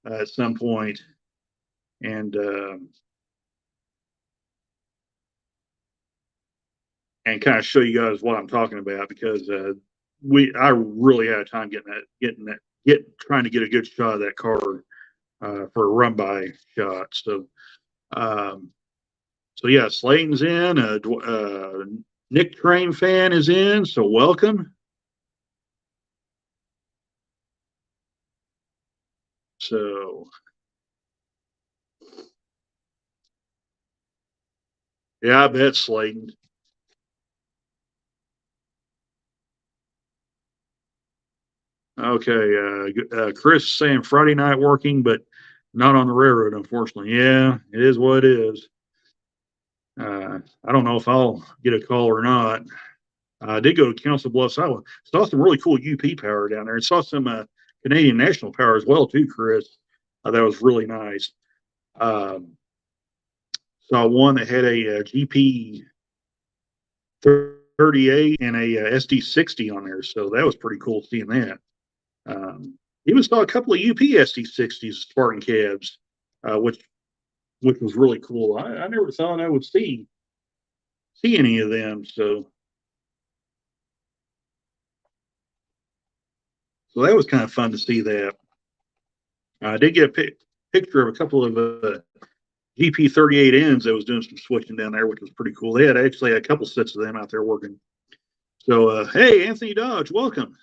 Speaker 1: at some point and kind of show you guys what I'm talking about because I really had a time trying to get a good shot of that car for a run by shot. Um, so yeah, Slayton's in. Nick Train fan is in, so welcome. So yeah, I bet Slayton. Okay, Chris saying Friday night working, but not on the railroad, unfortunately. Yeah, it is what it is. I don't know if I'll get a call or not. I did go to Council Bluffs, Iowa. Saw some really cool UP power down there, and saw some Canadian National Power as well too, Chris. That was really nice. Um, saw one that had a, GP 38 and a, SD 60 on there, so that was pretty cool seeing that. Um, Even saw a couple of UP SD60s Spartan cabs, which was really cool. I never thought I would see any of them. So that was kind of fun to see that. I did get a picture of a couple of GP38Ns that was doing some switching down there, which was pretty cool. They had actually a couple sets of them out there working. So, hey, Anthony Dodge, welcome.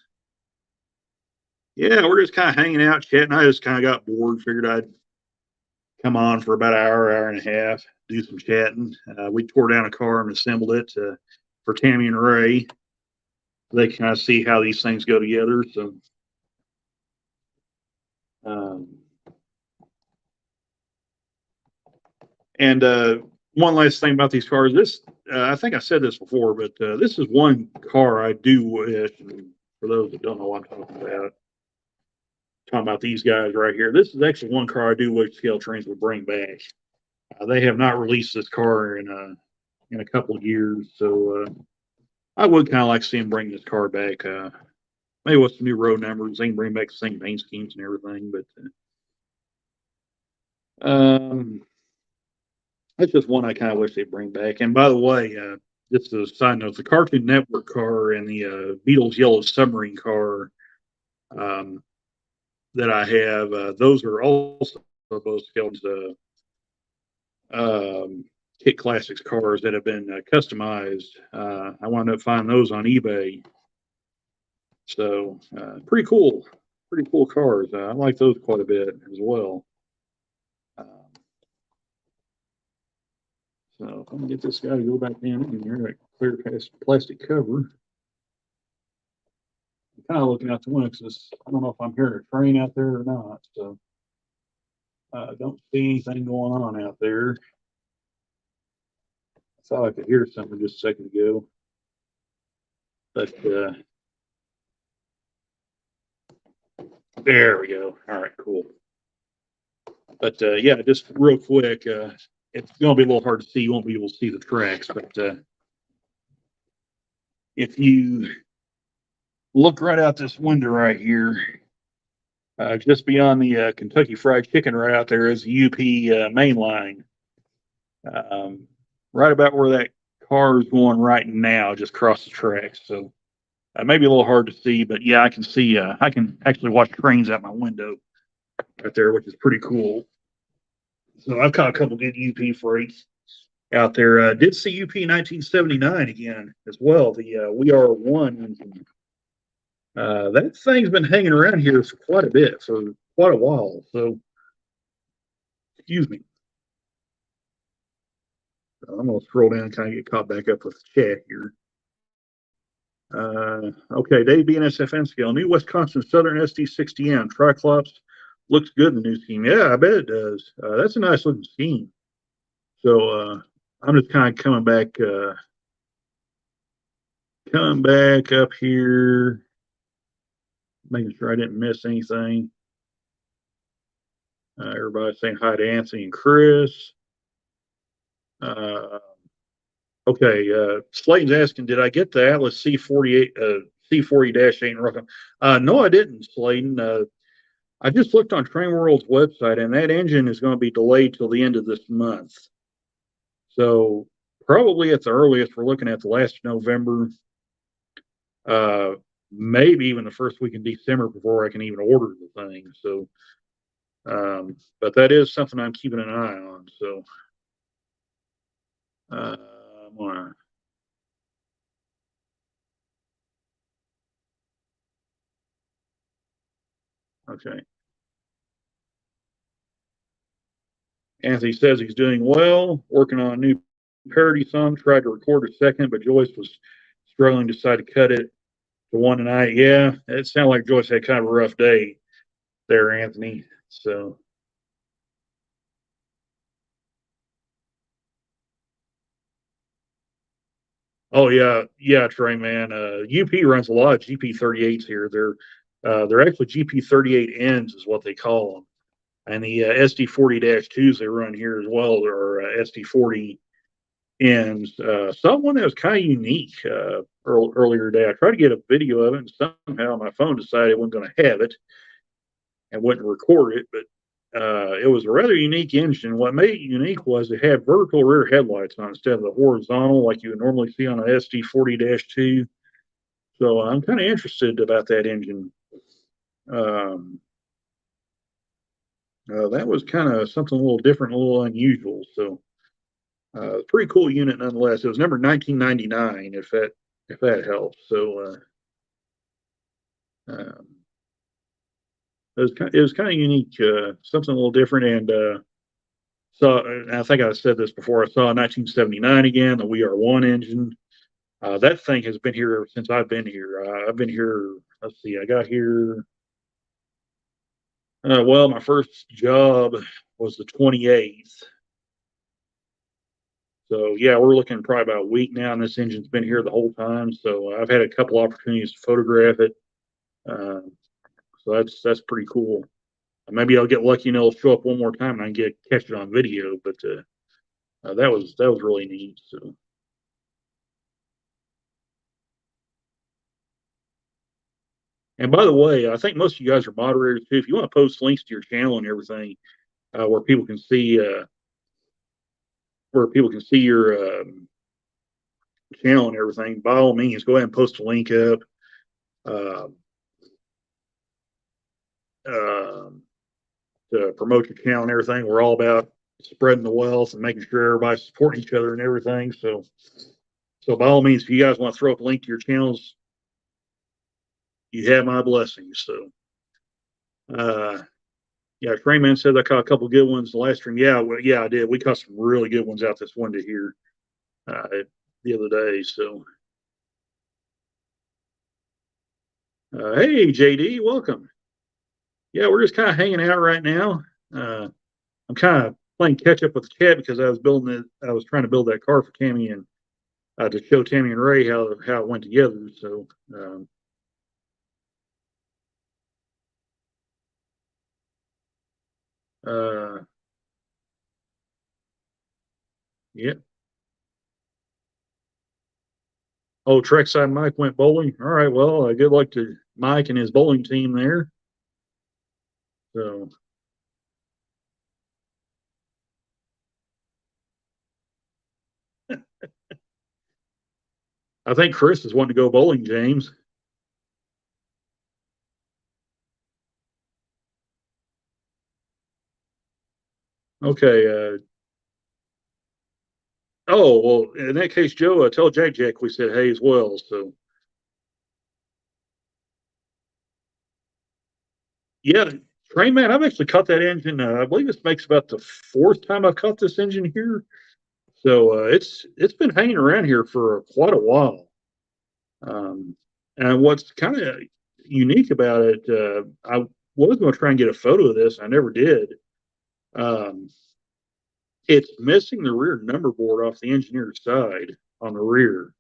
Speaker 1: Yeah, we're just kind of hanging out, chatting. I just kind of got bored, figured I'd come on for about an hour and a half, do some chatting. We tore down a car and assembled it for Tammy and Ray. They kind of see how these things go together. So, um, and one last thing about these cars. This, I think I said this before, but this is one car I do wish, and for those that don't know what I'm talking about these guys right here. This is actually one car I do wish Scale Trains would bring back. They have not released this car in a couple of years, so I would kind of like to see them bring this car back. Maybe with some new road numbers, they can bring back the same paint schemes and everything. But that's just one I kind of wish they'd bring back. And by the way, just as a side note, the Cartoon Network car and the Beatles Yellow Submarine car that I have, those are also both Skelton's Kit Classics cars that have been customized. I wound up finding those on eBay. So pretty cool cars. I like those quite a bit as well. So I'm gonna get this guy to go back in here, that clear plastic cover. I'm kind of looking out the window because I don't know if I'm hearing a train out there or not. So I don't see anything going on out there. I thought I could hear something just a second ago, but there we go. All right, cool. But yeah, just real quick, it's going to be a little hard to see. You won't be able to see the tracks, but if you look right out this window right here, just beyond the Kentucky Fried Chicken, right out there is the UP main line. Right about where that car is going right now, just across the tracks. So maybe a little hard to see, but yeah, I can see. I can actually watch trains out my window right there, which is pretty cool. So I've caught a couple good UP freights out there. Did see UP 1979 again as well. The We Are One engine. That thing's been hanging around here for quite a bit, for quite a while. So, excuse me. I'm going to scroll down and kind of get caught back up with the chat here. Okay, Dave BNSFN scale. New Wisconsin Southern SD60M Triclops looks good in the new scheme. Yeah, I bet it does. That's a nice looking scheme. So I'm just kind of coming back up here, making sure I didn't miss anything. Everybody's saying hi to Anthony and Chris. Okay, Slayton's asking, did I get the Atlas C48 C40-8 in Ruckham? No, I didn't, Slayton. I just looked on Train World's website, and that engine is going to be delayed till the end of this month. So probably at the earliest, we're looking at the last of November, maybe even the first week in December before I can even order the thing. So, but that is something I'm keeping an eye on. So, I'm gonna. Okay. Anthony says he's doing well, working on a new parody song. Tried to record a second, but Joyce was struggling to decide to cut it to one tonight. Yeah, it sounded like Joyce had kind of a rough day there, Anthony. So, oh yeah, Trey, man. UP runs a lot of GP38s here. They're actually GP38Ns is what they call them, and the SD40-2s they run here as well are SD40 ends. Someone that was kind of unique earlier today. I tried to get a video of it, and somehow my phone decided it wasn't going to have it. and wouldn't record it, but it was a rather unique engine. What made it unique was it had vertical rear headlights on instead of the horizontal like you would normally see on a SD40-2. So I'm kind of interested about that engine. Um, that was kind of something a little different, a little unusual. So pretty cool unit nonetheless. It was number 1999, if that helps. So um, it was kind of unique, something a little different. And so I think I said this before. I saw a 1979 again, the WR1 engine. That thing has been here since I've been here. I've been here. Let's see. I got here. Well, my first job was the 28th. So yeah, we're looking probably about a week now, and this engine's been here the whole time. So I've had a couple opportunities to photograph it. Uh, so that's pretty cool. Maybe I'll get lucky and it'll show up one more time and I can catch it on video. But that was really neat. So and by the way, I think most of you guys are moderators too. If you want to post links to your channel and everything, where people can see your channel and everything, by all means, go ahead and post a link up. Uh, uh, to promote your channel and everything. We're all about spreading the wealth and making sure everybody's supporting each other and everything. So by all means, if you guys want to throw up a link to your channels, you have my blessings. So, uh, yeah, Trayman said I caught a couple good ones the last stream. Yeah, well, yeah, I did. We caught some really good ones out this window here the other day. So, hey, JD, welcome. Yeah, we're just kind of hanging out right now. I'm kind of playing catch up with the chat because I was trying to build that car for Tammy and to show Tammy and Ray how it went together. So, uh, yeah. Oh, Trekside Mike went bowling. All right. Well, good luck to Mike and his bowling team there. So, I think Chris is wanting to go bowling, James. Okay. Oh, well, in that case, Joe, tell Jack we said hey as well. So, yeah, Train Man, I've actually cut that engine. I believe this makes about the fourth time I've cut this engine here. So it's been hanging around here for quite a while. And what's kind of unique about it, I was going to try and get a photo of this. I never did. Um, it's missing the rear number board off the engineer's side on the rear.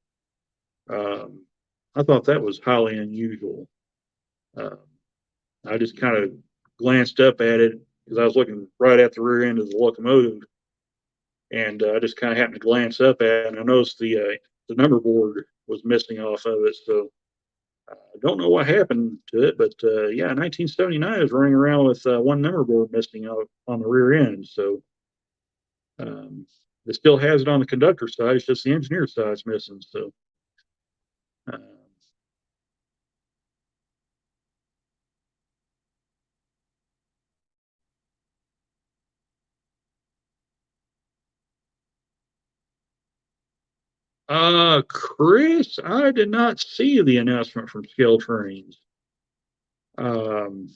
Speaker 1: Um, I thought that was highly unusual. Um, I just kind of glanced up at it because I was looking right at the rear end of the locomotive, and I just kind of happened to glance up at it, and I noticed the number board was missing off of it. So I don't know what happened to it, but yeah, 1979 is running around with one number board missing out on the rear end. So um, it still has it on the conductor side. It's just the engineer side's missing. So uh, Chris, I did not see the announcement from Scale Trains. Um,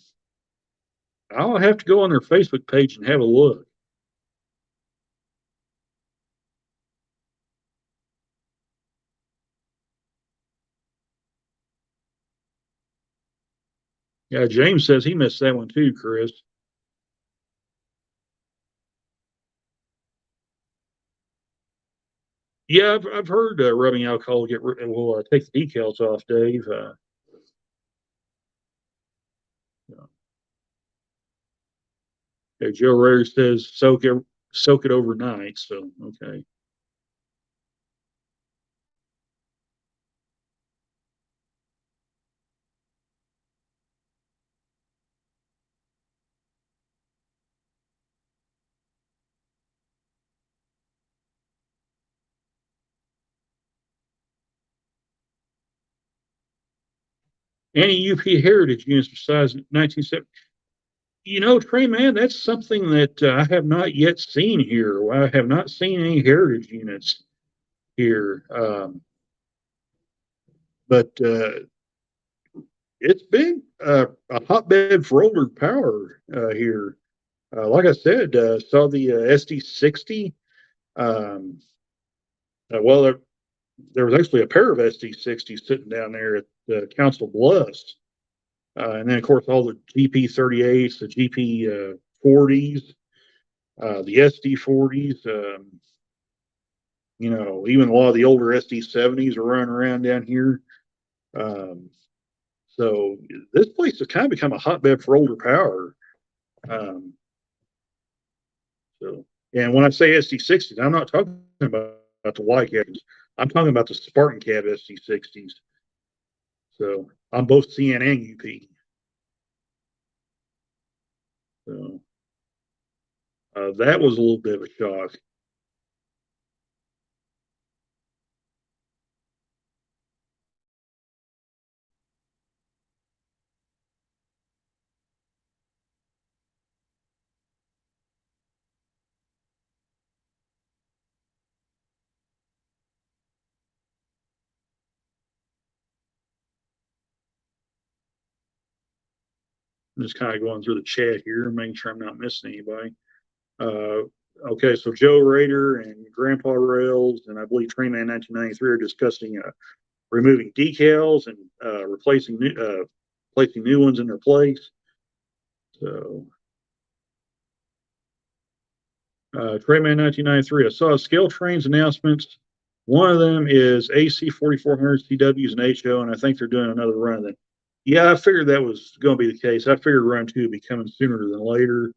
Speaker 1: I'll have to go on their Facebook page and have a look. Yeah, James says he missed that one too, Chris. Yeah, I've heard rubbing alcohol will take the decals off, Dave. Okay, Joe Ray says soak it overnight. So okay. Any UP heritage units besides 1970? Trey, man, that's something that I have not yet seen here. I have not seen any heritage units here. But it's been a hotbed for older power here. Like I said, saw the SD60. Um, well, there was actually a pair of SD60s sitting down there at Council Bluffs. And then, of course, all the GP38s, the GP40s, the SD40s. Even a lot of the older SD70s are running around down here. Um, so this place has kind of become a hotbed for older power. Um, so, and when I say SD60s, I'm not talking about the Y cabs. I'm talking about the Spartan cab SD60s. So on both CN and UP. So that was a little bit of a shock. I'm just kind of going through the chat here, making sure I'm not missing anybody. Uh, okay, so Joe Rader and Grandpa Rails, and I believe Trainman 1993 are discussing removing decals and placing new ones in their place. So, Trainman 1993, I saw scale trains announcements. One of them is AC 4400 CWs and HO, and I think they're doing another run of them. Yeah, I figured that was going to be the case. I figured run two would be coming sooner than later.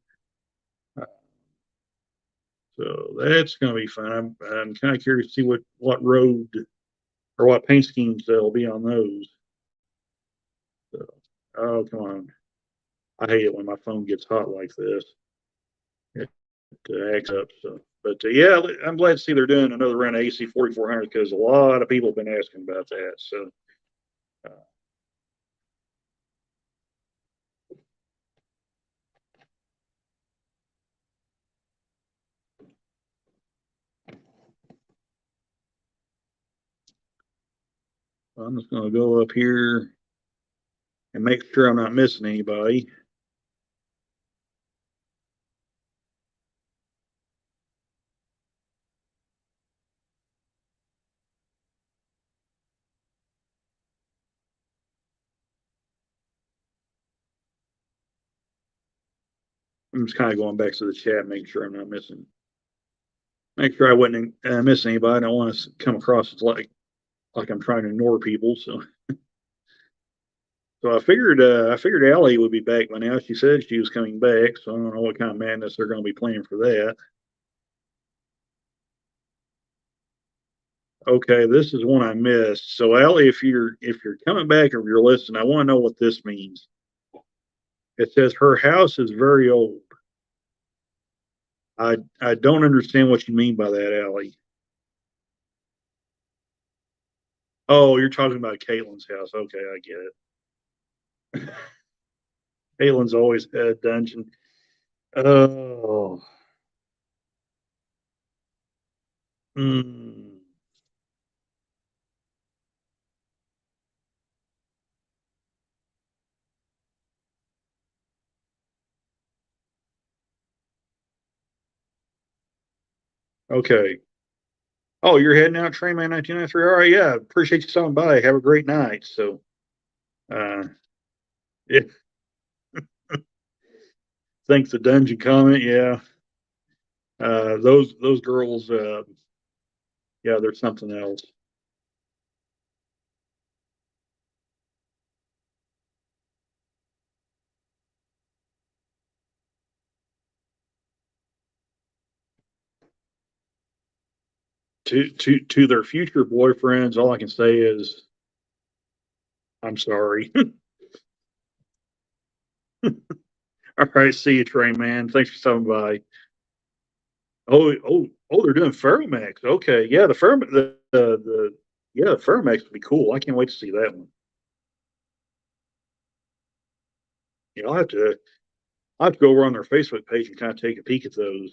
Speaker 1: So that's going to be fun. I'm kind of curious to see what road or what paint schemes there'll be on those. So, oh, come on. I hate it when my phone gets hot like this. It acts up. So, but yeah, I'm glad to see they're doing another run of AC 4400 because a lot of people have been asking about that. So, uh, I'm just going to go up here and make sure I'm not missing anybody. I'm just kind of going back to the chat, making sure I'm not missing. Make sure I wasn't missing anybody. I don't want to come across as like I'm trying to ignore people. So I figured Allie would be back by now. She said she was coming back, so I don't know what kind of madness they're going to be planning for that. Okay, this is one I missed. So Allie, if you're coming back or if you're listening, I want to know what this means. It says her house is very old. I don't understand what you mean by that, Allie. Oh, you're talking about Caitlin's house. Okay, I get it. Caitlin's always had a dungeon. Oh, mm, okay. Oh, you're heading out, Trainman 1993. All right, yeah. Appreciate you stopping by. Have a great night. So, uh, yeah, thanks the dungeon comment. Yeah, those girls. Yeah, there's something else. To their future boyfriends, all I can say is I'm sorry. All right, see you, Train Man. Thanks for stopping by. Oh, they're doing Ferromax. Okay, yeah, the yeah, the Ferromax would be cool. I can't wait to see that one. You know, I'll have to go over on their Facebook page and kind of take a peek at those.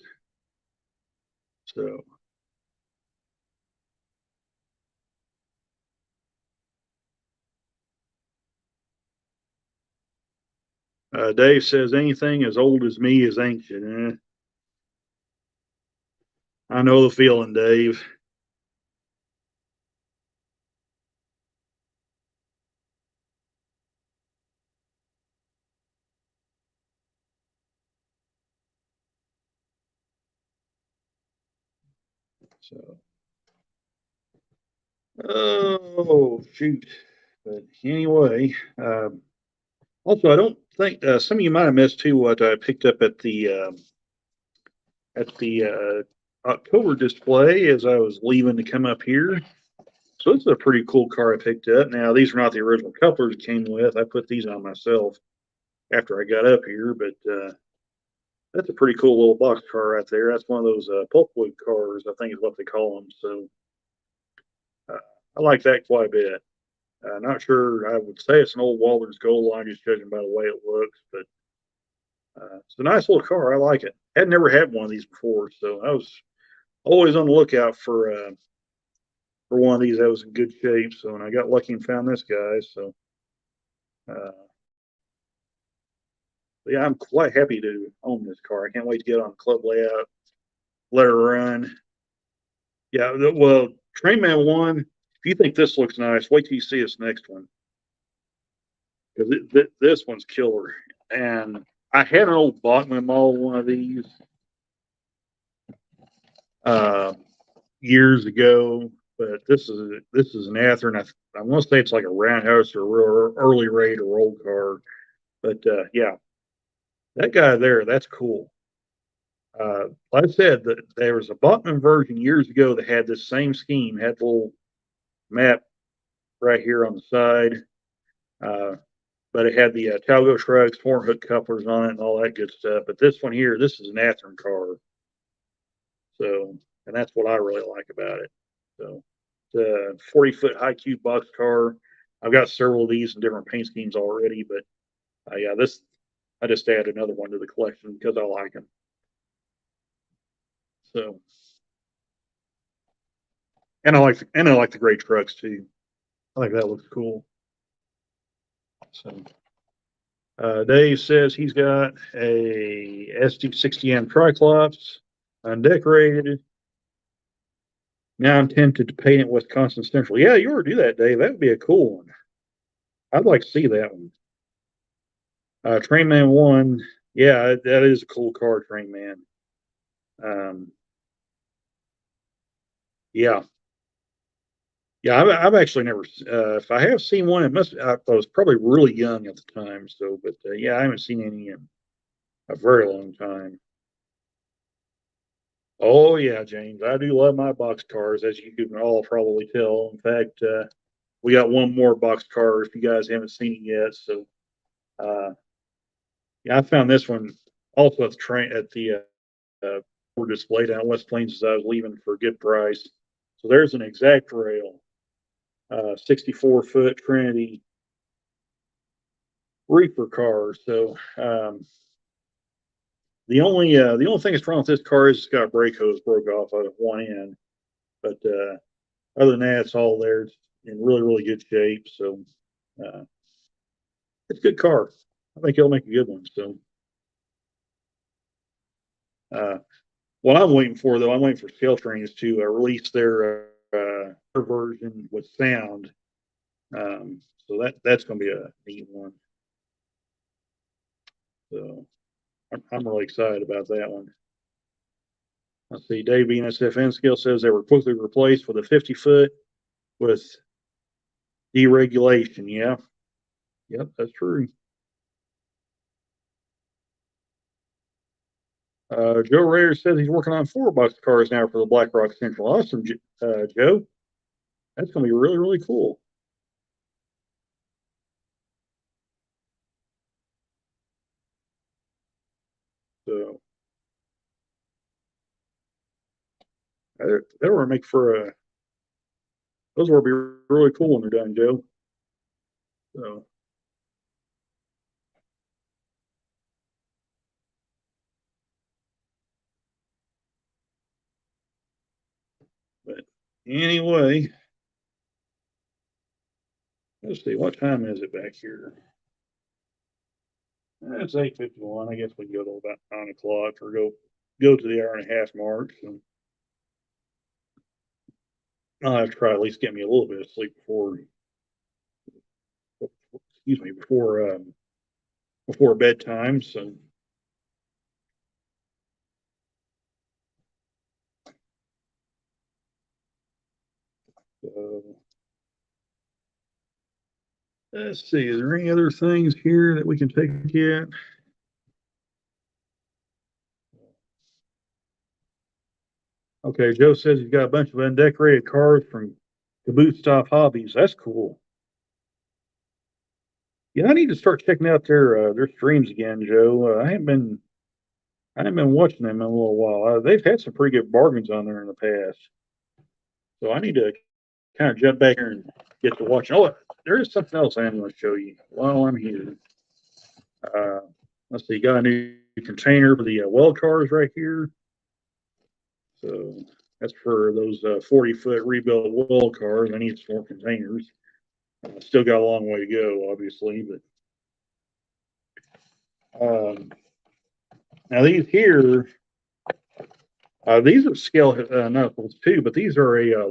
Speaker 1: So, Dave says anything as old as me is ancient. I know the feeling, Dave. So, oh shoot. But anyway, also I don't think some of you might have missed too what I picked up at the October display as I was leaving to come up here. So this is a pretty cool car I picked up. Now these are not the original couplers it came with. I put these on myself after I got up here, but that's a pretty cool little box car right there. That's one of those pulpwood cars, I think is what they call them. So uh, I like that quite a bit. Not sure. I would say it's an old Walters Gold Line, just judging by the way it looks, but it's a nice little car. I like it. Had never had one of these before, so I was always on the lookout for one of these that was in good shape. So, and I got lucky and found this guy. So, uh, yeah, I'm quite happy to own this car. I can't wait to get on club layout, let her run. Yeah, well, Trainman one. If you think this looks nice, wait till you see this next one because this one's killer. And I had an old Bachman model one of these uh, years ago, but this is an Ather, and I want to say it's like a roundhouse or a real early rate or old car. But yeah, that guy there, that's cool. Like I said, there was a Bachman version years ago that had this same scheme, had a little map right here on the side, uh, but it had the Talgo shrugs, horn hook couplers on it, and all that good stuff. But this one here, this is an Athearn car, so and that's what I really like about it. So it's a 40-foot high cube box car. I've got several of these in different paint schemes already, but yeah, this I just added another one to the collection because I like them. So and I like the gray trucks too. I think that looks cool. So Dave says he's got a SD60M Triclops, undecorated. Now I'm tempted to paint it Wisconsin Central. Yeah, you ought to do that, Dave. That would be a cool one. I'd like to see that one. Trainman One. Yeah, that is a cool car, Trainman. Um, yeah, yeah. I've actually never. If I have seen one, it must. I was probably really young at the time. So, but yeah, I haven't seen any in a very long time. Oh yeah, James, I do love my box cars, as you can all probably tell. In fact, we got one more box car if you guys haven't seen it yet. So, yeah, I found this one also at the train at the display down West Plains as I was leaving for a good price. So there's an exact rail, 64-foot Trinity reefer car. So the only thing that's wrong with this car is it's got a brake hose broke off of one end, but other than that, it's all there. It's in really really good shape. So uh, it's a good car. I think it'll make a good one. So uh, what I'm waiting for though, I'm waiting for Scale Trains to release their version with sound. So that's going to be a neat one. So I'm really excited about that one. Let's see. Dave BNSFN Scale says they were quickly replaced with a 50-foot with deregulation. Yeah. Yep, that's true. Joe Rayer says he's working on 4 box cars now for the Black Rock Central. Awesome, Joe. That's going to be really, really cool. So that will make for a. Those will be really cool when they're done, Joe. So But anyway, let's see, what time is it back here? It's 8:51. I guess we can go to about 9 o'clock or go to the hour and a half mark. So I'll have to try at least get me a little bit of sleep excuse me, before bedtime. So uh, let's see, is there any other things here that we can take yet? Okay, Joe says he's got a bunch of undecorated cars from Caboose Stop Hobbies. That's cool. Yeah, I need to start checking out their streams again, Joe. I haven't been watching them in a little while. They've had some pretty good bargains on there in the past, so I need to kind of jump back here and get to watching. Oh, there is something else I am going to show you while I'm here. Uh, let's see, got a new container for the well cars right here. So that's for those 40-foot rebuilt well cars. I need some more containers. Still got a long way to go, obviously, but now these are scale knuckles too, but these are uh, a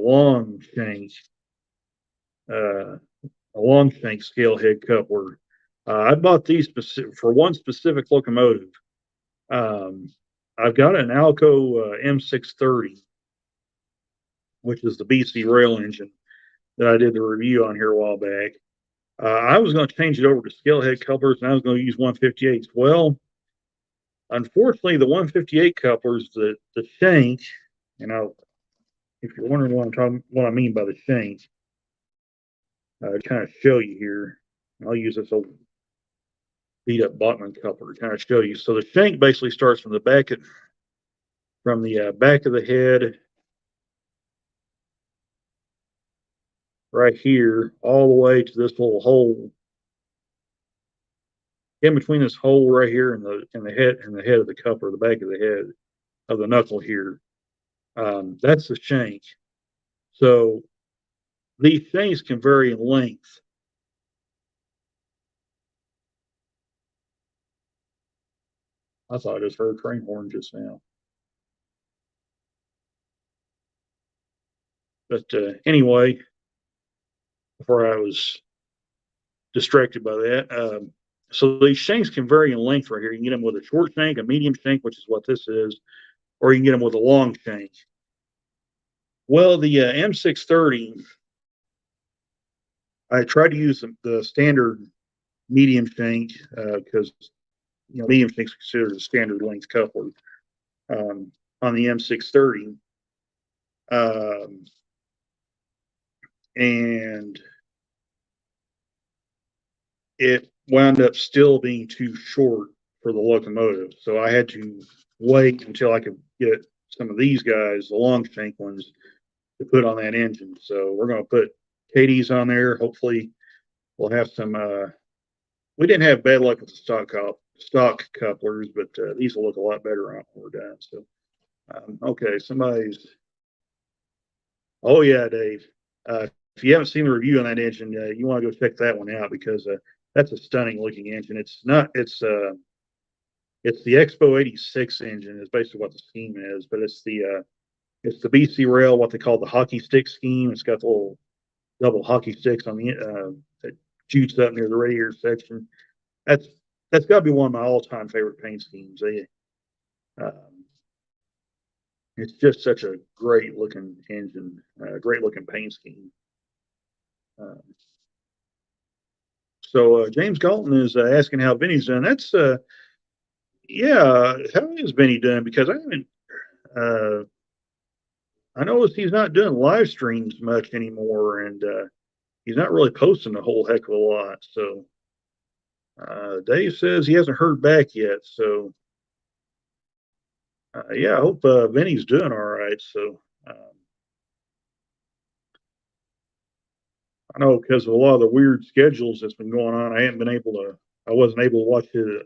Speaker 1: long shank scale head coupler. I bought these for one specific locomotive. Um, I've got an Alco M630, which is the BC rail engine that I did the review on here a while back. I was going to change it over to scale head couplers, and I was going to use 158s. Well, unfortunately, the 158 couplers, the shank, and if you're wondering what I mean by the shank, kind of show you here. I'll use this old beat up Bachman coupler to kind of show you. So the shank basically starts from the back of the head right here, all the way to this little hole in between this hole right here and the head of the coupler, the back of the head of the knuckle here. That's the shank. So these shanks can vary in length. I thought I just heard a train horn just now. But anyway, before I was distracted by that, so these shanks can vary in length right here. You can get them with a short shank, a medium shank, which is what this is, or you can get them with a long shank. Well, the M630, I tried to use the standard medium shank because medium shank is considered a standard length coupler on the M630. And it wound up still being too short for the locomotive. So I had to wait until I could get some of these guys, the long shank ones, to put on that engine. So we're going to put KDs on there. Hopefully, we'll have some. We didn't have bad luck with the stock couplers, but these will look a lot better on when we're done. So, okay, somebody's. Oh yeah, Dave. If you haven't seen the review on that engine, you want to go check that one out because that's a stunning looking engine. It's not. It's the Expo '86 engine. Is basically what the scheme is, but it's the BC rail, what they call the hockey stick scheme. It's got the little double hockey sticks on the that shoots up near the radiator section. That's that's got to be one of my all-time favorite paint schemes. Um, it's just such a great looking engine, great looking paint scheme. Um, so James Galton is asking how Vinny's done. That's yeah, how is Vinny doing? Because I haven't. Uh, I noticed he's not doing live streams much anymore, and he's not really posting a whole heck of a lot. So Dave says he hasn't heard back yet. So yeah, I hope Vinny's doing all right. So I know because of a lot of the weird schedules that's been going on, I wasn't able to watch a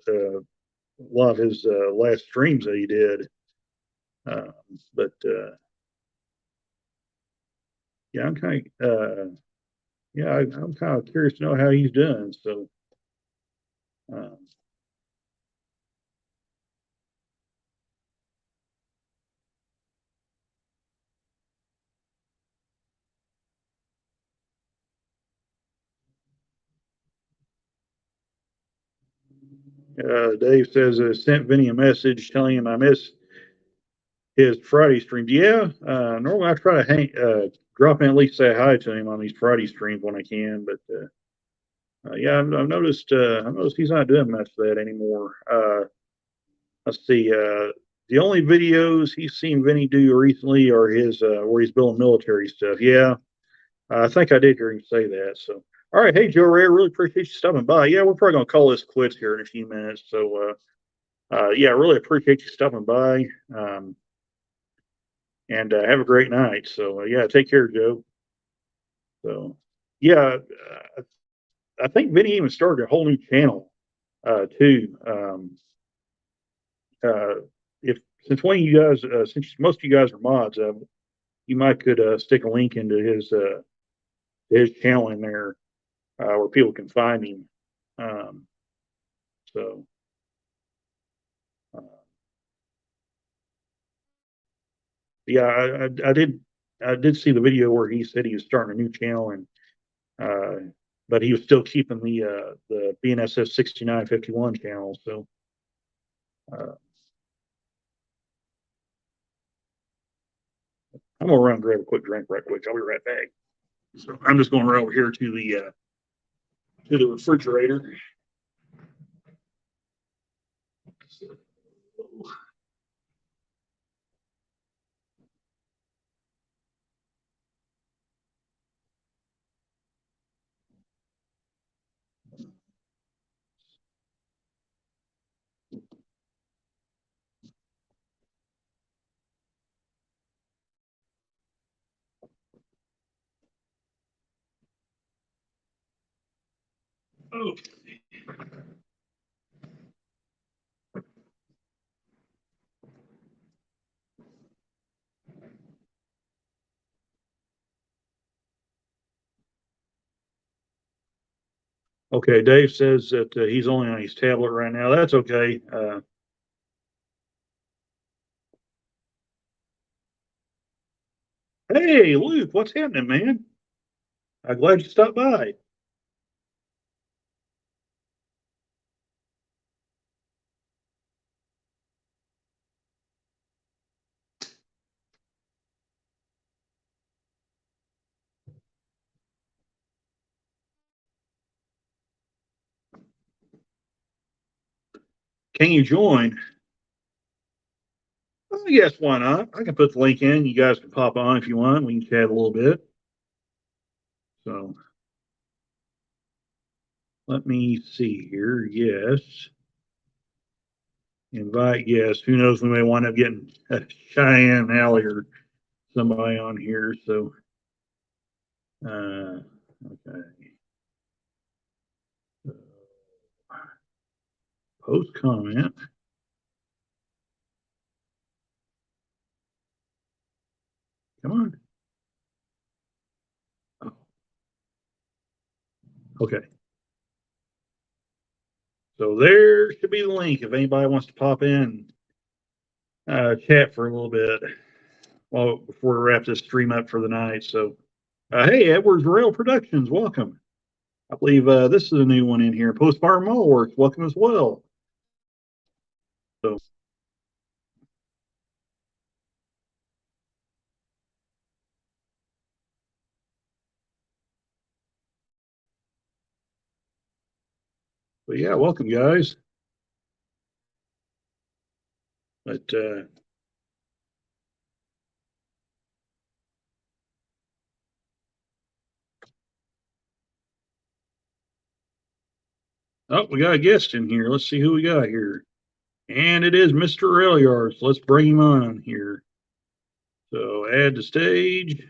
Speaker 1: lot of his last streams that he did. Uh, but yeah, I'm kind of yeah, I'm kind of curious to know how he's doing. So, um, Dave says sent Vinny a message telling him I miss his Friday streams. Yeah, normally I try to drop in at least say hi to him on these Friday streams when I can. But yeah, I've noticed he's not doing much of that anymore. Let's see. The only videos he's seen Vinny do recently are his where he's building military stuff. Yeah, I think I did hear him say that. So, all right, hey Joe Ray, I really appreciate you stopping by. Yeah, we're probably gonna call this quits here in a few minutes. So, yeah, I really appreciate you stopping by. And have a great night. So, yeah, take care, Joe. So, yeah, I think Vinny even started a whole new channel too. Uh, if since one of you guys, since most of you guys are mods, you might could stick a link into his channel in there where people can find him. Um, so, uh, yeah, I did see the video where he said he was starting a new channel and but he was still keeping the BNSF 6951 channel. So. Uh, I'm gonna run and grab a quick drink right quick. I'll be right back. So I'm just going right over here to the refrigerator. Okay. Okay, Dave says that he's only on his tablet right now. That's okay. Hey, Luke, what's happening, man? I'm glad you stopped by. Can you join? Yes, why not? I can put the link in. You guys can pop on if you want. We can chat a little bit. So let me see here. Yes. Invite, yes. Who knows? We may wind up getting Cheyenne Alley or somebody on here. So, okay. Post comment. Come on. Oh, okay. So there should be the link if anybody wants to pop in, chat for a little bit. Well, before we wrap this stream up for the night. So, hey, Edwards Rail Productions, welcome. I believe this is a new one in here. Postpartum Mall Works, welcome as well. So, but yeah, welcome guys. But oh, we got a guest in here. Let's see who we got here. And it is Mr. Rail Yards. Let's bring him on here. So add to stage.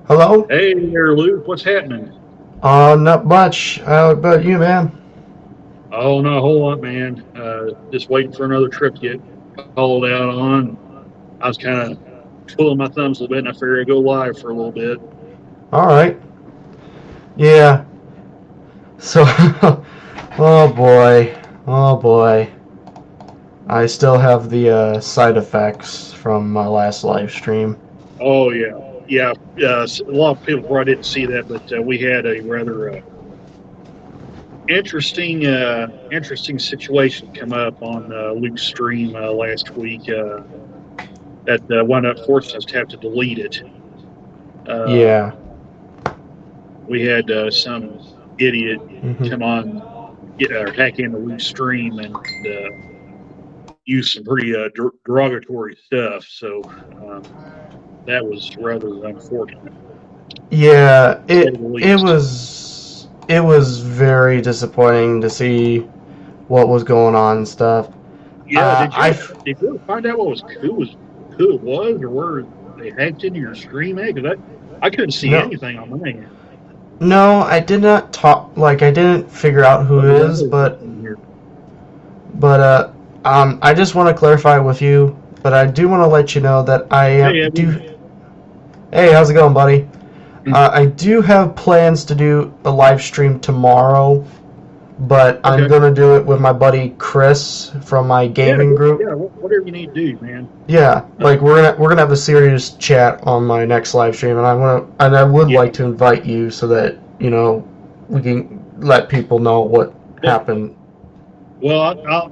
Speaker 2: Hello?
Speaker 1: Hey there, Luke. What's happening?
Speaker 2: Not much. How about you, man?
Speaker 1: Oh, not a whole lot, man. Just waiting for another trip to get called out on. I was kind of twiddling my thumbs a little bit, and I figured I'd go live for a little bit.
Speaker 2: All right. Yeah. So, oh boy, oh boy. I still have the side effects from my last live stream.
Speaker 1: Oh yeah, yeah. A lot of people probably didn't see that, but we had a rather interesting situation come up on Luke's stream last week that wound up forcing us to have to delete it.
Speaker 2: Yeah.
Speaker 1: We had some idiot
Speaker 2: Hmm.
Speaker 1: come on, or hack into Luke's stream and use some pretty derogatory stuff. So that was rather unfortunate,
Speaker 2: Yeah.
Speaker 1: to say
Speaker 2: It
Speaker 1: the
Speaker 2: it
Speaker 1: least.
Speaker 2: was very disappointing to see what was going on and stuff.
Speaker 1: Yeah,
Speaker 2: I
Speaker 1: did you ever find out what was who it was or where they hacked into your stream at? Because I couldn't see
Speaker 2: no
Speaker 1: anything on my end.
Speaker 2: no I did not talk like I didn't figure out who
Speaker 1: Oh,
Speaker 2: it
Speaker 1: yeah,
Speaker 2: is,
Speaker 1: there's nothing here.
Speaker 2: but I just want to clarify with you. But I do want to let you know that I
Speaker 1: Hey,
Speaker 2: do.
Speaker 1: Evan.
Speaker 2: Hey, how's it going, buddy? I do have plans to do a live stream tomorrow, but I'm
Speaker 1: Okay.
Speaker 2: gonna do it with my buddy Chris from my
Speaker 1: Yeah,
Speaker 2: gaming group.
Speaker 1: yeah. Whatever you need to do, man.
Speaker 2: Yeah,
Speaker 1: Uh,
Speaker 2: like we're gonna have a serious chat on my next live stream, and I would
Speaker 1: yeah.
Speaker 2: like to invite you so that we can let people know what
Speaker 1: Well,
Speaker 2: happened.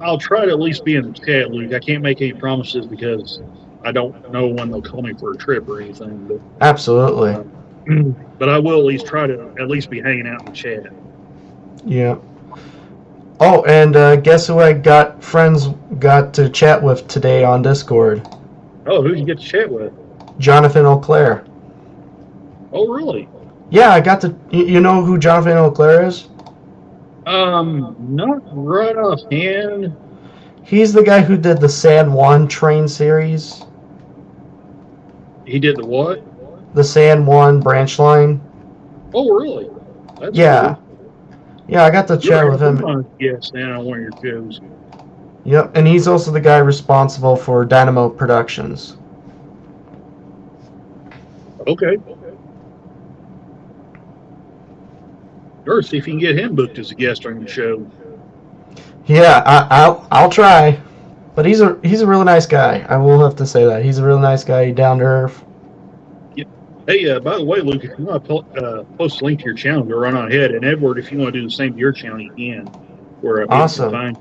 Speaker 1: I'll try to at least be in the chat, Luke. I can't make any promises because I don't know when they'll call me for a trip or anything.
Speaker 2: Absolutely.
Speaker 1: Um, but I will at least try to at least be hanging out in the chat.
Speaker 2: Yeah. Oh, and guess who I got to chat with today on Discord?
Speaker 1: Oh, who'd you get to chat with?
Speaker 2: Jonathan Auclair.
Speaker 1: Oh, really?
Speaker 2: Yeah, I got to. You know who Jonathan Auclair is?
Speaker 1: Not right offhand.
Speaker 2: He's the guy who did the San Juan train series,
Speaker 1: He did the what?
Speaker 2: the San Juan branch line.
Speaker 1: Oh, really? That's
Speaker 2: Yeah,
Speaker 1: cool.
Speaker 2: yeah, I got to
Speaker 1: You're
Speaker 2: chat with
Speaker 1: having
Speaker 2: him.
Speaker 1: on guest now on one of your shows.
Speaker 2: Yep, and he's also the guy responsible for Dynamo Productions.
Speaker 1: Okay. Or see if you can get him booked as a guest on your show.
Speaker 2: Yeah, I'll try. But he's a really nice guy. I will have to say that he's a really nice guy, down to earth.
Speaker 1: Yeah. Hey, by the way, Luke, if you want to post a link to your channel, go right on ahead. And Edward, if you want to do the same to your channel, you can. Where people can
Speaker 2: Awesome.
Speaker 1: find.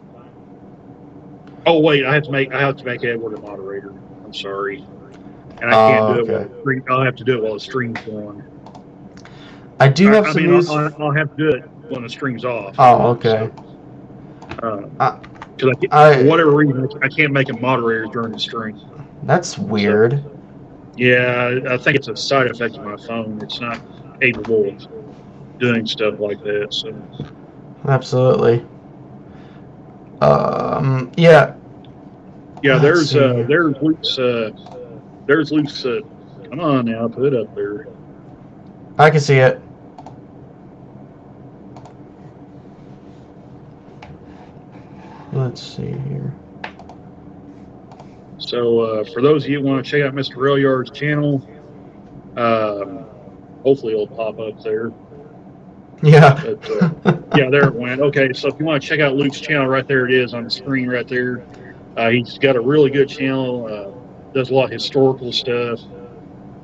Speaker 1: Oh wait, I have to make Edward a moderator. I'm sorry, and I can't
Speaker 2: Oh,
Speaker 1: do it while
Speaker 2: okay.
Speaker 1: the stream. I'll have to do it while the stream's on.
Speaker 2: I do have
Speaker 1: I
Speaker 2: some
Speaker 1: mean,
Speaker 2: news.
Speaker 1: I'll have to do it when the stream's off.
Speaker 2: Oh, okay.
Speaker 1: Because for
Speaker 2: I
Speaker 1: whatever reason, I can't make them moderators during the stream.
Speaker 2: That's
Speaker 1: So
Speaker 2: weird.
Speaker 1: yeah, I think it's a side effect of my phone. It's not capable of doing stuff like that. So
Speaker 2: Absolutely. Yeah.
Speaker 1: yeah,
Speaker 2: Let's see.
Speaker 1: there's Luke's come on now, put it up there.
Speaker 2: I can see it. Let's see here.
Speaker 1: So for those of you who want to check out Mr. Railyard's channel, hopefully it'll pop up there.
Speaker 2: Yeah.
Speaker 1: But yeah, there it went. Okay, so if you want to check out Luke's channel, right there it is on the screen right there. He's got a really good channel. Does a lot of historical stuff.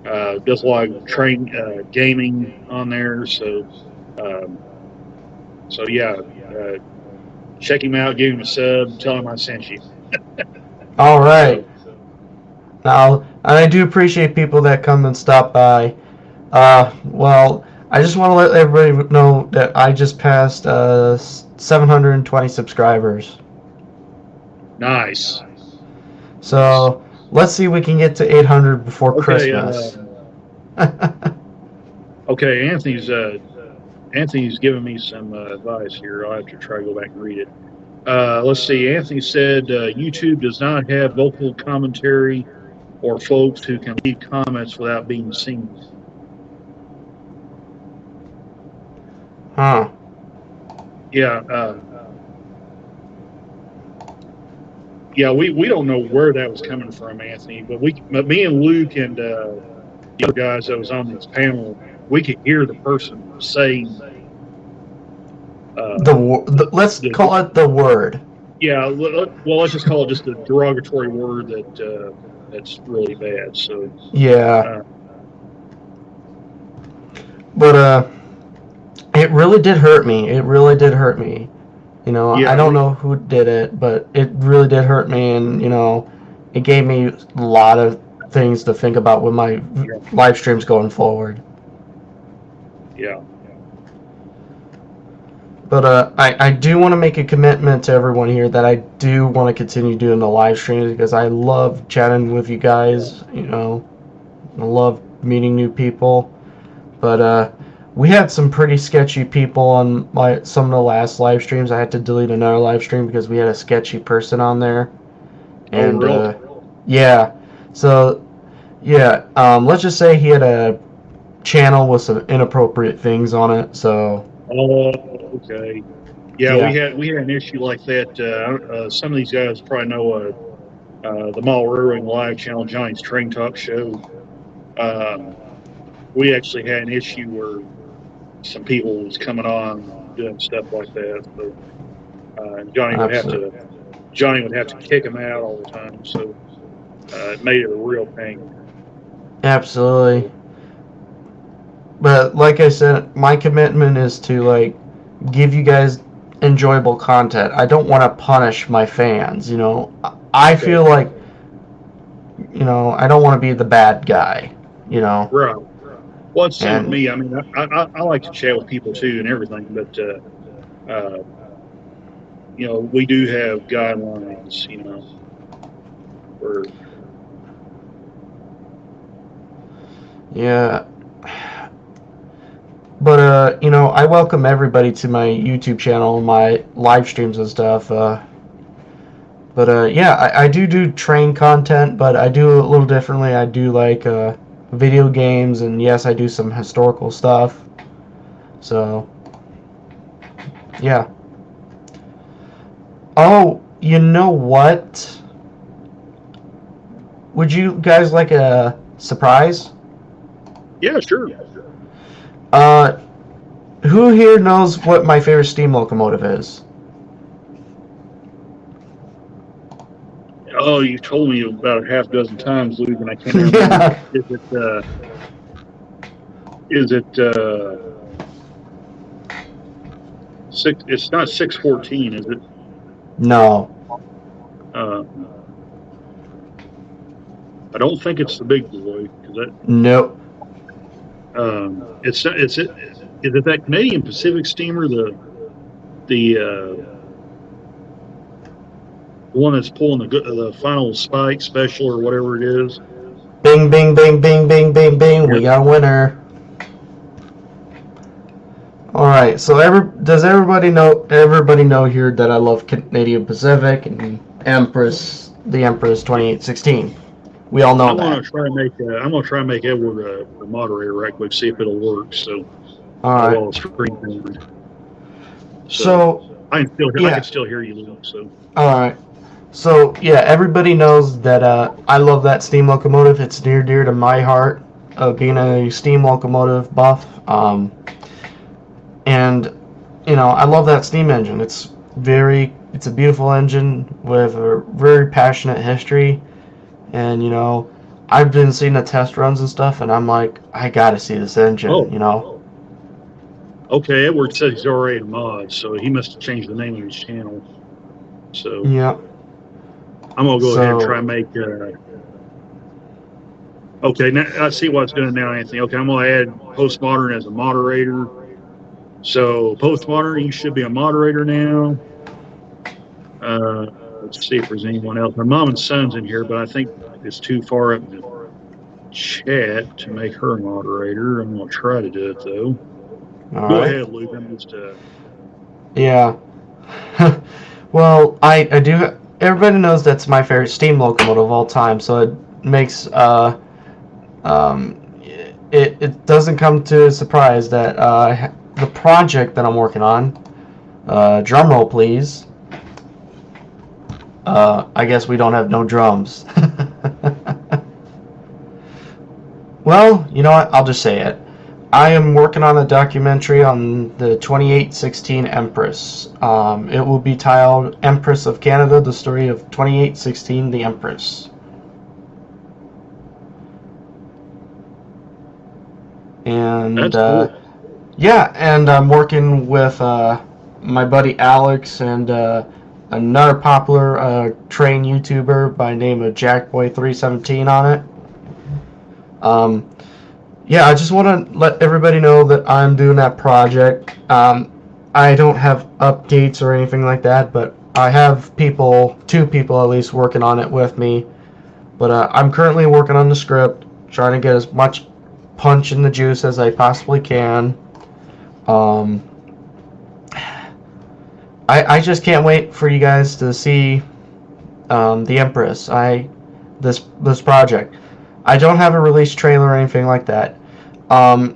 Speaker 1: Does a lot of gaming on there. So yeah, check him out. Give him a sub. Tell him I sent you.
Speaker 2: All right.
Speaker 1: So,
Speaker 2: Now, I do appreciate people that come and stop by. Well, I just want to let everybody know that I just passed 720 subscribers.
Speaker 1: nice.
Speaker 2: So let's see if we can get to 800 before
Speaker 1: Okay.
Speaker 2: Christmas.
Speaker 1: Okay. Anthony's giving me some advice here. I'll have to try to go back and read it. Let's see. Anthony said YouTube does not have vocal commentary or folks who can leave comments without being seen.
Speaker 2: Huh.
Speaker 1: Yeah. yeah, we don't know where that was coming from, Anthony, but me and Luke and the other guys that was on this panel, we could hear the person saying uh,
Speaker 2: Let's
Speaker 1: the
Speaker 2: call it the word.
Speaker 1: yeah, well, let's just call it just a derogatory word that's really bad. So,
Speaker 2: Yeah,
Speaker 1: uh,
Speaker 2: but it really did hurt me. It really did hurt me. You know, I
Speaker 1: yeah,
Speaker 2: don't know who did it, but it really did hurt me, and you know, it gave me a lot of things to think about with my
Speaker 1: yeah,
Speaker 2: live streams going forward.
Speaker 1: yeah.
Speaker 2: But I do want to make a commitment to everyone here that I do want to continue doing the live streams because I love chatting with you guys. You know, I love meeting new people. But we had some pretty sketchy people on some of the last live streams. I had to delete another live stream because we had a sketchy person on there.
Speaker 1: Oh,
Speaker 2: And
Speaker 1: really?
Speaker 2: yeah, so yeah, let's just say he had a channel with some inappropriate things on it. So
Speaker 1: Oh, okay. Yeah,
Speaker 2: yeah,
Speaker 1: we had an issue like that. Some of these guys probably know the Mall Rowing Live channel, Johnny's Train Talk Show. Um, we actually had an issue where some people was coming on doing stuff like that. So
Speaker 2: absolutely,
Speaker 1: Johnny would have to kick them out all the time. So it made it a real pain.
Speaker 2: absolutely.
Speaker 1: So,
Speaker 2: But like I said, my commitment is to like give you guys enjoyable content. I don't want to punish my fans. You know, I
Speaker 1: okay,
Speaker 2: feel like I don't want to be the bad guy. You know,
Speaker 1: right. Well, it's the same with
Speaker 2: and
Speaker 1: me. I mean, I like to chat with people too and everything, but uh, we do have guidelines. For
Speaker 2: yeah. But I welcome everybody to my YouTube channel, my live streams and stuff. But yeah, I do train content, but I do a little differently. I do like video games, and yes, I do some historical stuff. So yeah. Oh, you know what? Would you guys like a surprise?
Speaker 1: yeah, sure.
Speaker 2: Uh, who here knows what my favorite steam locomotive is?
Speaker 1: Oh, you told me about a half dozen times, Luke, and I can't remember.
Speaker 2: Yeah.
Speaker 1: Is it six? It's not 614, is it?
Speaker 2: No.
Speaker 1: Um, I don't think it's the big boy because that
Speaker 2: Nope.
Speaker 1: it's it. Is it that Canadian Pacific steamer, the one that's pulling the final spike special or whatever it is?
Speaker 2: Bing, bing, bing, bing, bing, bing, bing.
Speaker 1: Yeah.
Speaker 2: We got a winner. All right. So does everybody know here that I love Canadian Pacific and the Empress 2816. We all know that.
Speaker 1: I'm gonna try and make Edward a moderator right quick, see if it'll work. So
Speaker 2: All right.
Speaker 1: while it's screen on.
Speaker 2: So
Speaker 1: I
Speaker 2: yeah.
Speaker 1: can still hear you, Luke. So
Speaker 2: All right. So yeah, everybody knows that I love that steam locomotive. It's near dear to my heart, being a steam locomotive buff. And I love that steam engine. It's a beautiful engine with a very passionate history. And I've been seeing the test runs and stuff, and I'm like, I gotta see this engine.
Speaker 1: Okay, Edward says he's already a mod, so he must have changed the name of his channel. So
Speaker 2: Yeah.
Speaker 1: I'm gonna go ahead and try and make. Okay, now I see what it's doing now, Anthony. Okay, I'm gonna add Postmodern as a moderator. So Postmodern, you should be a moderator now. Let's see if there's anyone else. My mom and son's in here, but I think it's too far up in the chat to make her a moderator. I'm gonna try to do it though.
Speaker 2: All
Speaker 1: Go
Speaker 2: right.
Speaker 1: ahead, Luke. I'm just.
Speaker 2: Yeah. Well, I do. Everybody knows that's my favorite steam locomotive of all time, so it makes it doesn't come to a surprise that the project that I'm working on, drum roll please, I guess we don't have no drums. Well, you know what? I'll just say it. I am working on a documentary on the 2816 Empress. It will be titled Empress of Canada, the story of 2816, the Empress. And
Speaker 1: That's cool.
Speaker 2: yeah, and I'm working with my buddy Alex and another popular train YouTuber by name of Jackboy317 on it. Yeah, I just want to let everybody know that I'm doing that project. I don't have updates or anything like that, but I have two people at least, working on it with me. But I'm currently working on the script, trying to get as much punch in the juice as I possibly can. I just can't wait for you guys to see the Empress. This project. I don't have a release trailer or anything like that. The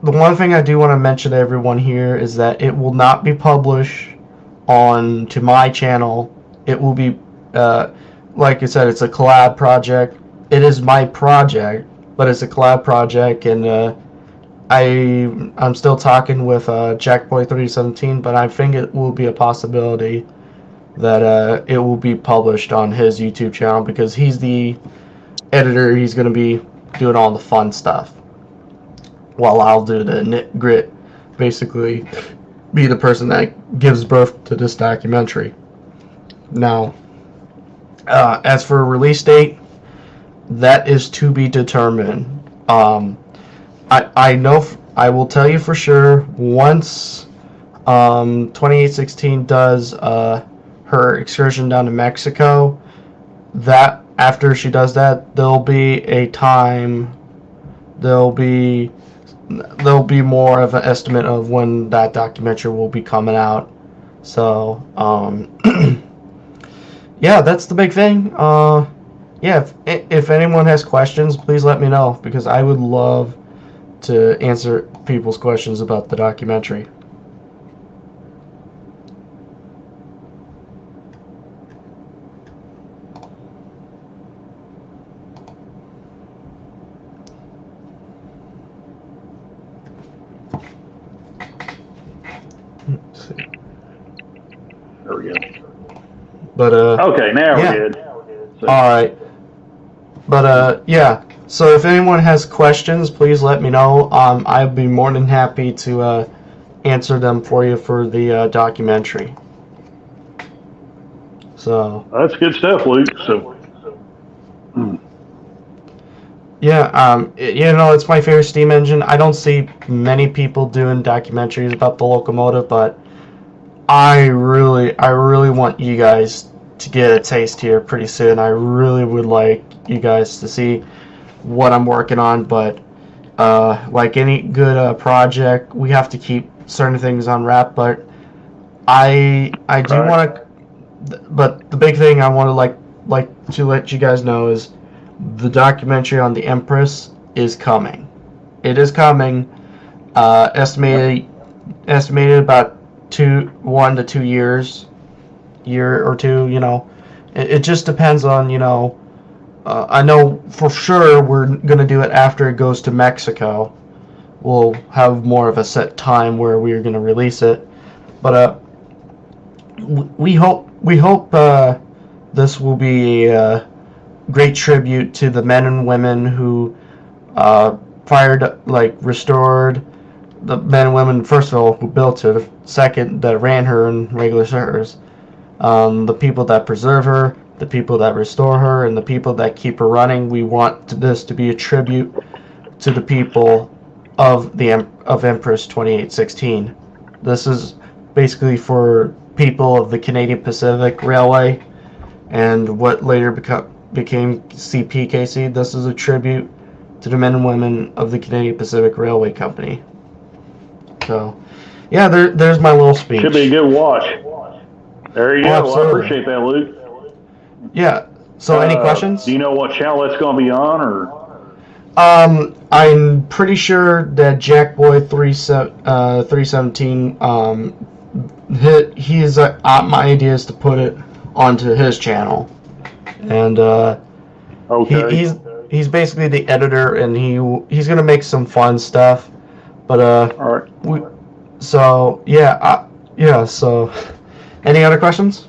Speaker 2: one thing I do want to mention to everyone here is that it will not be published to my channel. It will be, like I said, it's a collab project. It is my project, but it's a collab project, and I'm still talking with Jackboy317, but I think it will be a possibility that it will be published on his YouTube channel because he's the editor. He's going to be doing all the fun stuff while I'll do the nit grit, basically be the person that gives birth to this documentary. Now, as for a release date, that is to be determined. I know, I will tell you for sure once 2816 does her excursion down to Mexico, that after she does that, there'll be a time, there'll be more of an estimate of when that documentary will be coming out. So yeah, that's the big thing. Yeah, if anyone has questions, please let me know, because I would love to answer people's questions about the documentary.
Speaker 1: There we go.
Speaker 2: But
Speaker 3: Okay, now
Speaker 2: yeah.
Speaker 3: we're good. So,
Speaker 2: All right. But yeah. So if anyone has questions, please let me know. I'd be more than happy to answer them for you for the documentary. So
Speaker 3: that's good stuff, Luke. So,
Speaker 2: yeah, you know, it's my favorite steam engine. I don't see many people doing documentaries about the locomotive, but I really want you guys to get a taste here pretty soon. I really would like you guys to see what I'm working on, but like any good project, we have to keep certain things on wrap. But I do
Speaker 3: Right.
Speaker 2: want to, but the big thing I want to like to let you guys know is the documentary on the Empress is coming. It is coming. Estimated about 1 to 2 years, year or two. You know, it just depends on, you know. I know for sure we're gonna do it after it goes to Mexico. We'll have more of a set time where we're gonna release it, but we hope this will be a great tribute to the men and women who restored, the men and women, first of all, who built her, second, that ran her in regular service, the people that preserve her, the people that restore her, and the people that keep her running. We want this to be a tribute to the people of Empress 2816. This is basically for people of the Canadian Pacific Railway and what later became CPKC. This is a tribute to the men and women of the Canadian Pacific Railway Company. So, yeah, there's my little speech.
Speaker 3: Should be a good watch. There you go. Well, I
Speaker 2: absolutely.
Speaker 3: appreciate that, Luke.
Speaker 2: Yeah. So, any questions?
Speaker 3: Do you know what channel that's going to be on, or?
Speaker 2: I'm pretty sure that Jackboy317, my idea is to put it onto his channel, and
Speaker 3: Okay.
Speaker 2: he's basically the editor, and he's gonna make some fun stuff. But
Speaker 3: All right.
Speaker 2: so any other questions?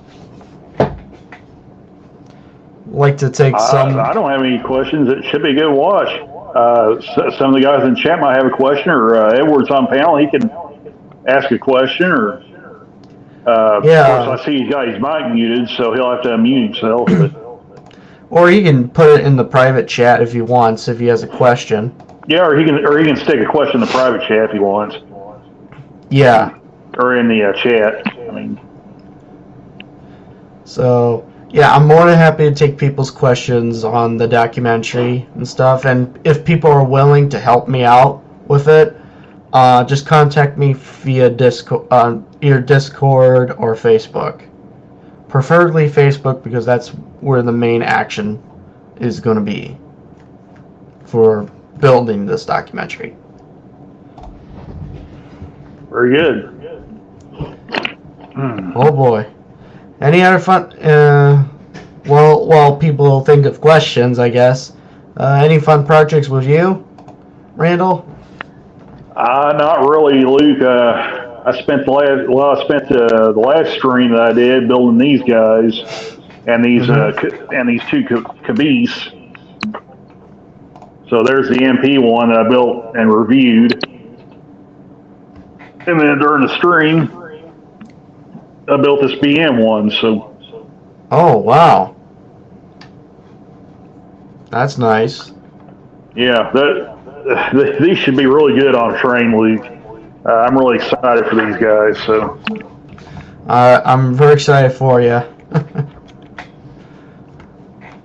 Speaker 2: Like to take some.
Speaker 3: I don't have any questions. It should be a good watch. Some of the guys in chat might have a question, or Edward's on panel. He can ask a question, or of course, I see he's got his mic muted, so he'll have to unmute himself. But
Speaker 2: Or he can put it in the private chat if he wants, if he has a question.
Speaker 3: yeah, or he can stick a question in the private chat if he wants.
Speaker 2: Yeah.
Speaker 3: Or in the chat. I mean.
Speaker 2: So yeah, I'm more than happy to take people's questions on the documentary and stuff. And if people are willing to help me out with it, just contact me via either Discord or Facebook. Preferably Facebook, because that's where the main action is going to be for building this documentary.
Speaker 3: Very good.
Speaker 2: Oh boy. Any other fun? While people think of questions, I guess. Any fun projects with you, Randall?
Speaker 3: Not really, Luke. I spent the last stream that I did building these guys and these two caboose. So there's the MP one that I built and reviewed, and then during the stream, I built this BM one. So.
Speaker 2: Oh wow, that's nice.
Speaker 3: Yeah, these should be really good on train, Luke. I'm really excited for these guys. So.
Speaker 2: I'm very excited for you.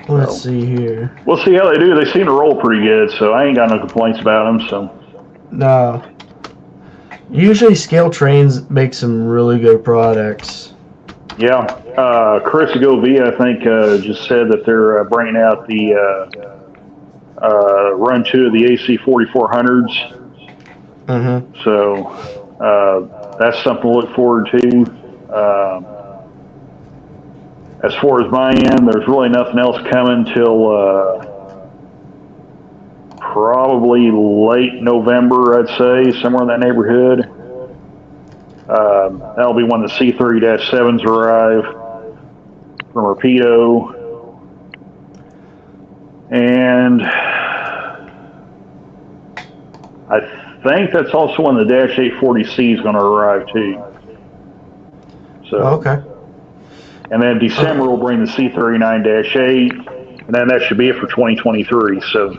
Speaker 2: Let's see here.
Speaker 3: We'll see how they do. They seem to roll pretty good, so I ain't got no complaints about them. So.
Speaker 2: No. Usually, scale trains make some really good products.
Speaker 3: Yeah, Chris Govia, I think, just said that they're bringing out the run 2 of the AC 4400s.
Speaker 2: Mm-hmm.
Speaker 3: So that's something to look forward to. As far as my end, there's really nothing else coming till probably late November, I'd say, somewhere in that neighborhood. That'll be when the C30-7s arrive from Rapido. And I think that's also when the Dash 840C is going to arrive too. So.
Speaker 2: Okay.
Speaker 3: And then December we'll bring the C39-8, and then that should be it for 2023. So.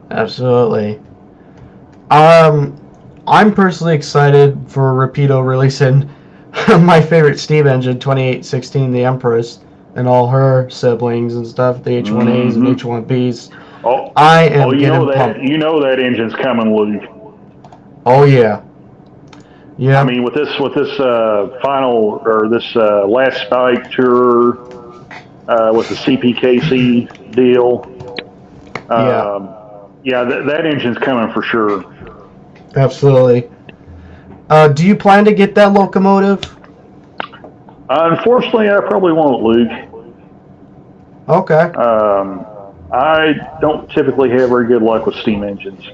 Speaker 2: Absolutely. I'm personally excited for Rapido releasing my favorite steam engine, 2816, the Empress, and all her siblings and stuff, the H1As and H1Bs.
Speaker 3: Oh,
Speaker 2: I am
Speaker 3: getting
Speaker 2: pumped.
Speaker 3: You know that engine's coming, Luke.
Speaker 2: Oh yeah. Yeah.
Speaker 3: I mean, with this final or this last Spike tour with the CPKC deal. That engine's coming for sure.
Speaker 2: Absolutely. Do you plan to get that locomotive?
Speaker 3: Unfortunately, I probably won't, Luke.
Speaker 2: Okay.
Speaker 3: I don't typically have very good luck with steam engines.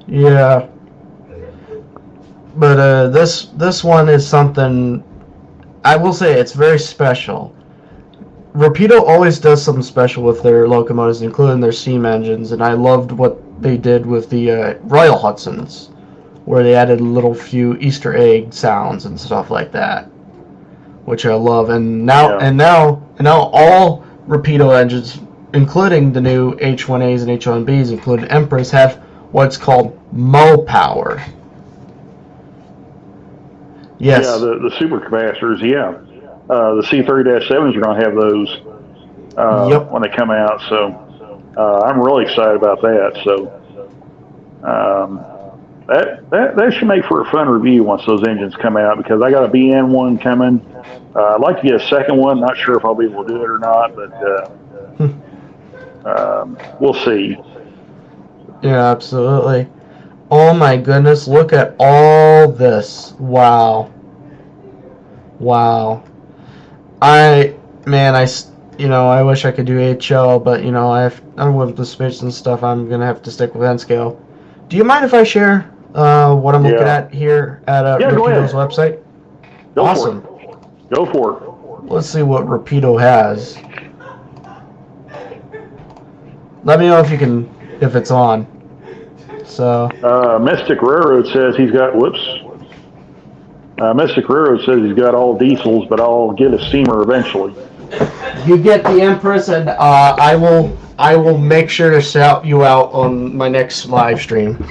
Speaker 2: Yeah. But this one is something, I will say it's very special. Rapido always does something special with their locomotives, including their steam engines, and I loved what they did with the Royal Hudsons, where they added little few Easter egg sounds and stuff like that, which I love. And now all Rapido engines, including the new H1As and H1Bs, including Empress, have what's called Mo power. Yes.
Speaker 3: Yeah, the super capacitors. Yeah, the C30-7s are going to have those when they come out. So I'm really excited about that. So that should make for a fun review once those engines come out, because I got a BN one coming. I'd like to get a second one. Not sure if I'll be able to do it or not, but we'll see.
Speaker 2: Yeah, absolutely. Oh my goodness, look at all this. Wow. I wish I could do HL, but I'm with the space and stuff. I'm gonna have to stick with N scale. Do you mind if I share what I'm looking at here at
Speaker 3: Go ahead.
Speaker 2: Rapido's website?
Speaker 3: Go
Speaker 2: Awesome.
Speaker 3: for it. Go for it.
Speaker 2: Let's see what Rapido has. Let me know if it's on. So.
Speaker 3: Mystic Railroad says he's got. Mystic Railroad says he's got all diesels, but I'll get a steamer eventually.
Speaker 2: You get the Empress, and I will make sure to shout you out on my next live stream.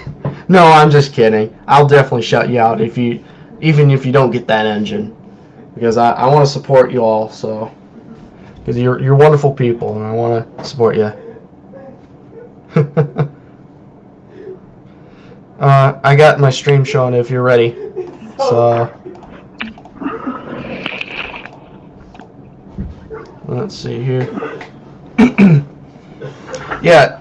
Speaker 2: No, I'm just kidding. I'll definitely shout you out even if you don't get that engine, because I want to support you all. So, because you're wonderful people, and I want to support you. I got my stream showing if you're ready. So. Let's see here. Yeah,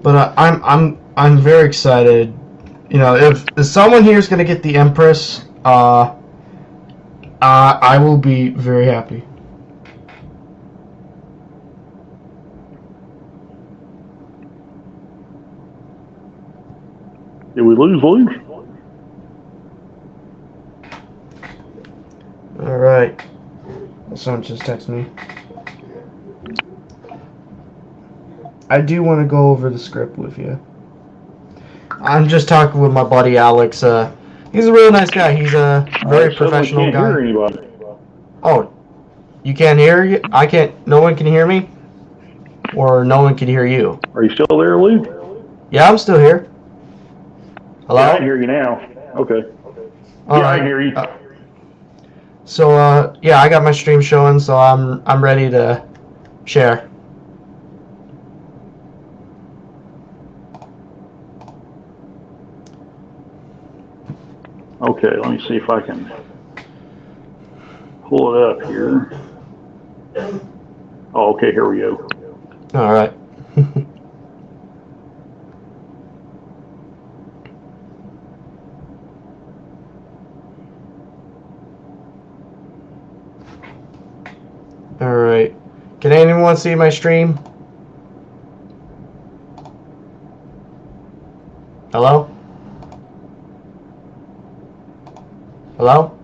Speaker 2: but I'm very excited. If someone here is gonna get the Empress, I will be very happy.
Speaker 3: Did we lose Luke?
Speaker 2: All right. Someone just texted me. I do want to go over the script with you. I'm just talking with my buddy Alex. He's a really nice guy. He's a very professional
Speaker 3: can't
Speaker 2: guy.
Speaker 3: Hear anybody.
Speaker 2: Oh, you can't hear? I can't. No one can hear me, or no one can hear you.
Speaker 3: Are you still there, Luke?
Speaker 2: Yeah, I'm still here. Hello?
Speaker 3: Yeah, I can hear you now. Okay. I can hear you.
Speaker 2: So I got my stream showing, so I'm ready to share.
Speaker 3: Okay, let me see if I can pull it up here. Oh, okay, here we go.
Speaker 2: All right. All right. Can anyone see my stream? Hello? Hello?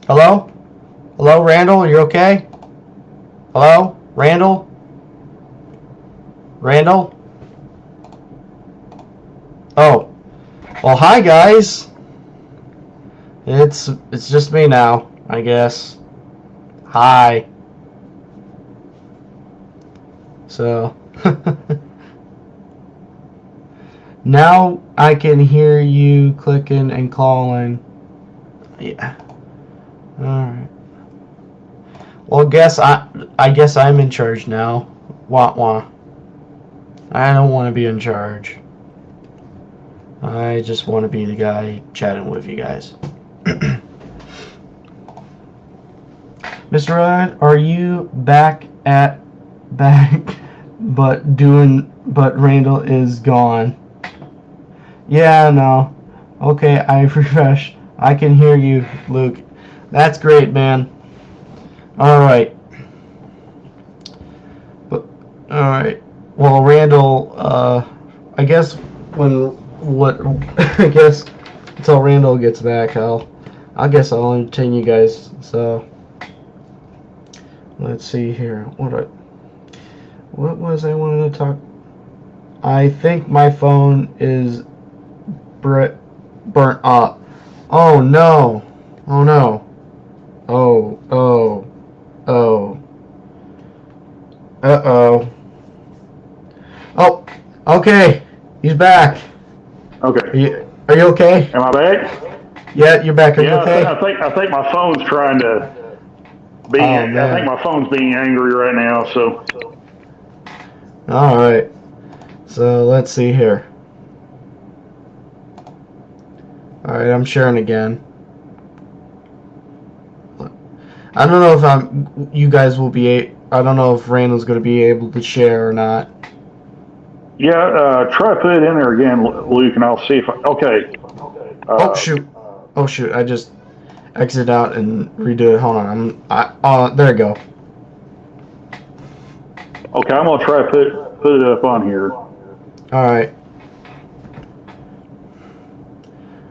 Speaker 2: Hello? Hello, Randall? Are you okay? Hello? Randall? Randall? Oh. Well, hi, guys. It's just me now, I guess. Hi. So. Now I can hear you clicking and calling. Yeah. Alright. Well, I guess I'm in charge now. Wah wah. I don't want to be in charge. I just want to be the guy chatting with you guys. Mr. Ryan, are you back, but Randall is gone? Yeah, no. Okay, I refresh. I can hear you, Luke. That's great, man. Alright. Alright. Well, Randall, I guess I guess until Randall gets back, I'll I guess I'll entertain you guys. So let's see here. What was I wanting to talk? I think my phone is burnt up. Oh no! Oh no! Oh oh oh! Uh-oh! Oh, okay. He's back.
Speaker 3: Okay.
Speaker 2: Are you okay?
Speaker 3: Am I back?
Speaker 2: Yeah, you're back. Are you
Speaker 3: Yeah,
Speaker 2: okay?
Speaker 3: I think my phone's trying to be.
Speaker 2: Oh, man.
Speaker 3: I think my phone's being angry right now. So.
Speaker 2: All right. So let's see here. All right, I'm sharing again. I don't know if you guys will be. I don't know if Randall's going to be able to share or not.
Speaker 3: Yeah, try to put it in there again, Luke, and I'll see if. Okay.
Speaker 2: Oh shoot! Oh shoot! I just exit out and redo it. Hold on. There you go.
Speaker 3: Okay, I'm gonna try to put it up on here.
Speaker 2: All right.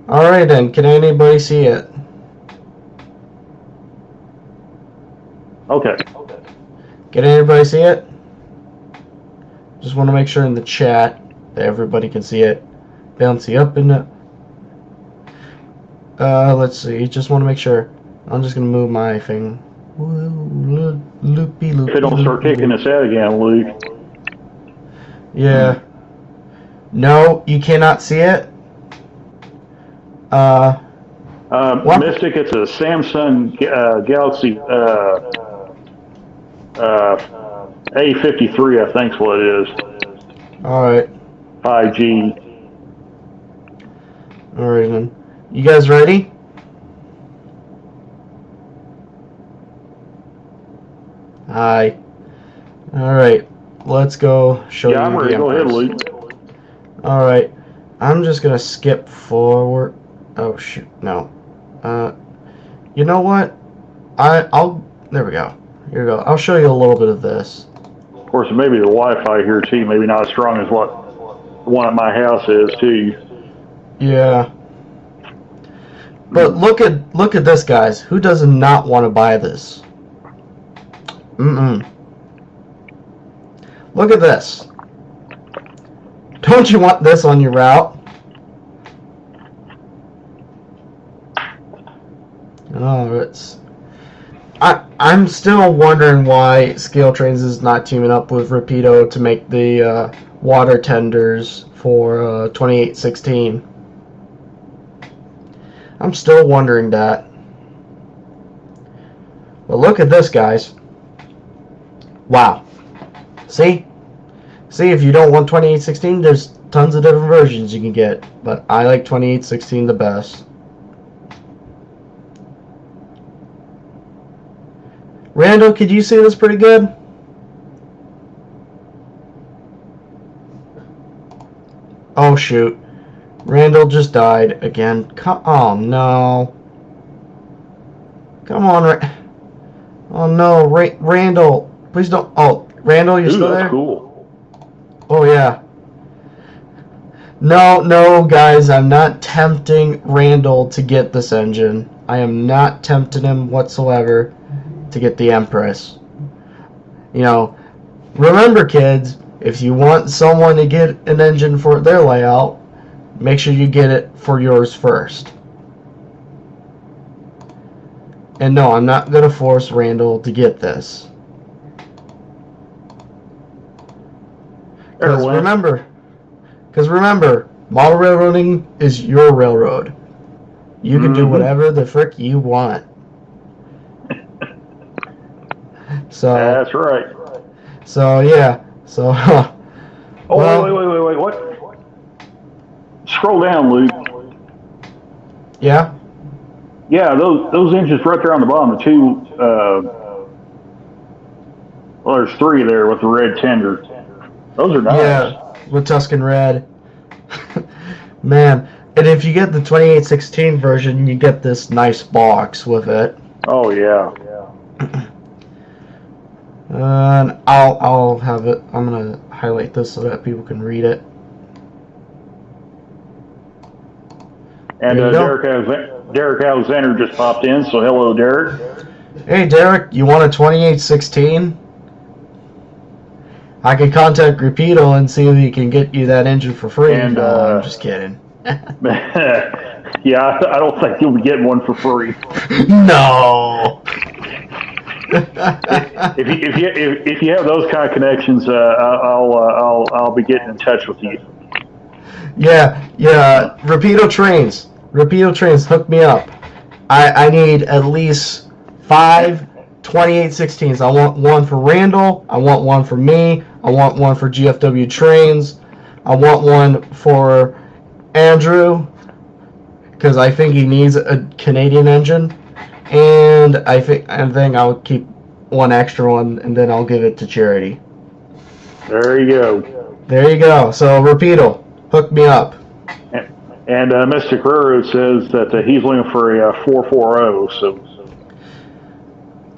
Speaker 2: All right then. Can anybody see it?
Speaker 3: Okay.
Speaker 2: Can anybody see it? Just want to make sure in the chat that everybody can see it. Bouncy up in the. Let's see. Just want to make sure. I'm just gonna move my thing. Loopy.
Speaker 3: If it don't start kicking us out again, Luke.
Speaker 2: Yeah. No, you cannot see it.
Speaker 3: Mystic, it's a Samsung Galaxy A53, I think's what it is.
Speaker 2: All right.
Speaker 3: 5G.
Speaker 2: All right then. You guys ready? Hi. All right. Let's go show you.
Speaker 3: Yeah, I'm ready.
Speaker 2: the
Speaker 3: Go ahead,
Speaker 2: Empress.
Speaker 3: Luke.
Speaker 2: All right. I'm just gonna skip forward. Oh shoot, no. You know what? I'll. There we go. Here we go. I'll show you a little bit of this.
Speaker 3: Of course, maybe the Wi-Fi here too, maybe not as strong as what the one at my house is too.
Speaker 2: Yeah. But look at this, guys. Who does not want to buy this? Look at this. Don't you want this on your route? Oh, I'm still wondering why Scale Trains is not teaming up with Rapido to make the water tenders for 2816. I'm still wondering that. But look at this, guys. Wow. See? See, if you don't want 2816, there's tons of different versions you can get. But I like 2816 the best. Randall, could you see this pretty good? Oh, shoot. Randall just died again. Oh, no. Come on, oh, no. Randall. Please don't. Oh, Randall, you're still there?
Speaker 3: That's cool.
Speaker 2: Oh, yeah. No, guys. I'm not tempting Randall to get this engine. I am not tempting him whatsoever to get the Empress. You know, remember, kids, if you want someone to get an engine for their layout, make sure you get it for yours first. And no, I'm not going to force Randall to get this. Because remember, model railroading is your railroad. You can do whatever the frick you want. So
Speaker 3: that's right.
Speaker 2: So yeah. So.
Speaker 3: Oh, well, wait. What? Scroll down, Luke.
Speaker 2: Yeah.
Speaker 3: Yeah, those engines right there on the bottom, the two. Well, there's three there with the red tender. Those are nice.
Speaker 2: Yeah, with Tuscan red. Man, and if you get the 2816 version, you get this nice box with it.
Speaker 3: Oh yeah.
Speaker 2: And I'll have it. I'm gonna highlight this so that people can read it.
Speaker 3: And Derek Alexander just popped in, so hello, Derek.
Speaker 2: Hey, Derek, you want a 2816? I can contact Rapido and see if he can get you that engine for free.
Speaker 3: And,
Speaker 2: No, I'm just kidding.
Speaker 3: Yeah, I don't think you'll be getting one for free.
Speaker 2: No.
Speaker 3: If you have those kind of connections, I'll be getting in touch with you.
Speaker 2: Yeah. Rapido Trains, hook me up. I need at least 5 2816s. I want one for Randall. I want one for me. I want one for GFW Trains. I want one for Andrew, because I think he needs a Canadian engine. And I think I'll keep one extra one, and then I'll give it to charity.
Speaker 3: There you go.
Speaker 2: So, Rapido, hook me up.
Speaker 3: And Mr. Guerrero says that he's looking for a 440. So,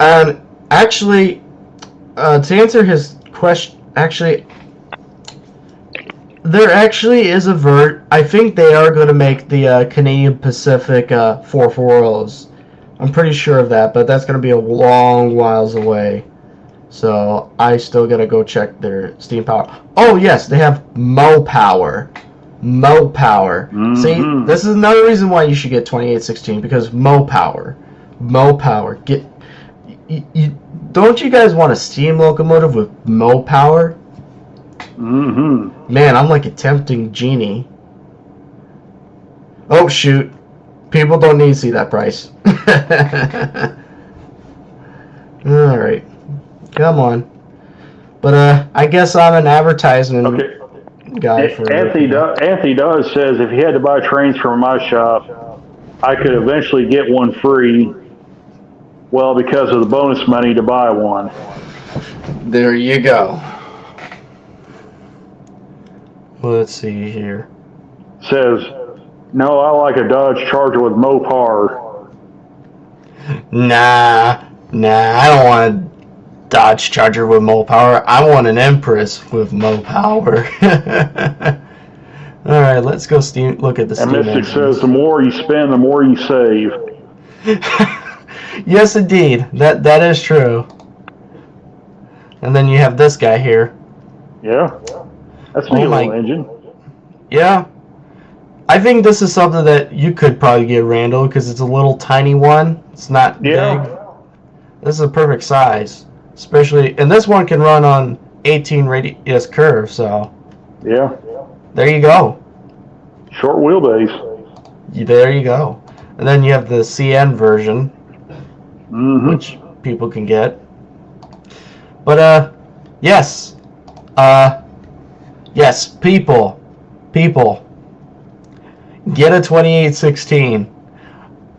Speaker 2: and actually, to answer his question, there actually is a I think they are going to make the Canadian Pacific 440s. I'm pretty sure of that, but that's going to be a long whiles away. So I still got to go check their steam power. Oh yes, they have Mo Power.
Speaker 3: Mm-hmm.
Speaker 2: See, this is another reason why you should get 2816, because Mo Power. Don't you guys want a steam locomotive with Mo Power?
Speaker 3: Mm-hmm.
Speaker 2: Man, I'm like a tempting genie. Oh shoot. People don't need to see that price. Alright. Come on. But I guess I'm an advertisement guy for
Speaker 3: Anthony Does says if he had to buy trains from my shop, I could eventually get one free. Well, because of the bonus money to buy one.
Speaker 2: There you go. Let's see here.
Speaker 3: Says, no, I like a Dodge Charger with Mopar.
Speaker 2: Nah, I don't want a Dodge Charger with Mopar. I want an Empress with Mopar. All right, let's go look at the steam
Speaker 3: engines. And Mystic says, the more you spend, the more you save.
Speaker 2: Yes, indeed. That is true. And then you have this guy here.
Speaker 3: Yeah, that's a neat little engine.
Speaker 2: Yeah. I think this is something that you could probably get, Randall, because it's a little tiny one. It's not big. This is a perfect size. And this one can run on 18 radius curve, so.
Speaker 3: Yeah.
Speaker 2: There you go.
Speaker 3: Short wheelbase.
Speaker 2: There you go. And then you have the CN version, which people can get. But, yes. Yes, people. Get a 2816.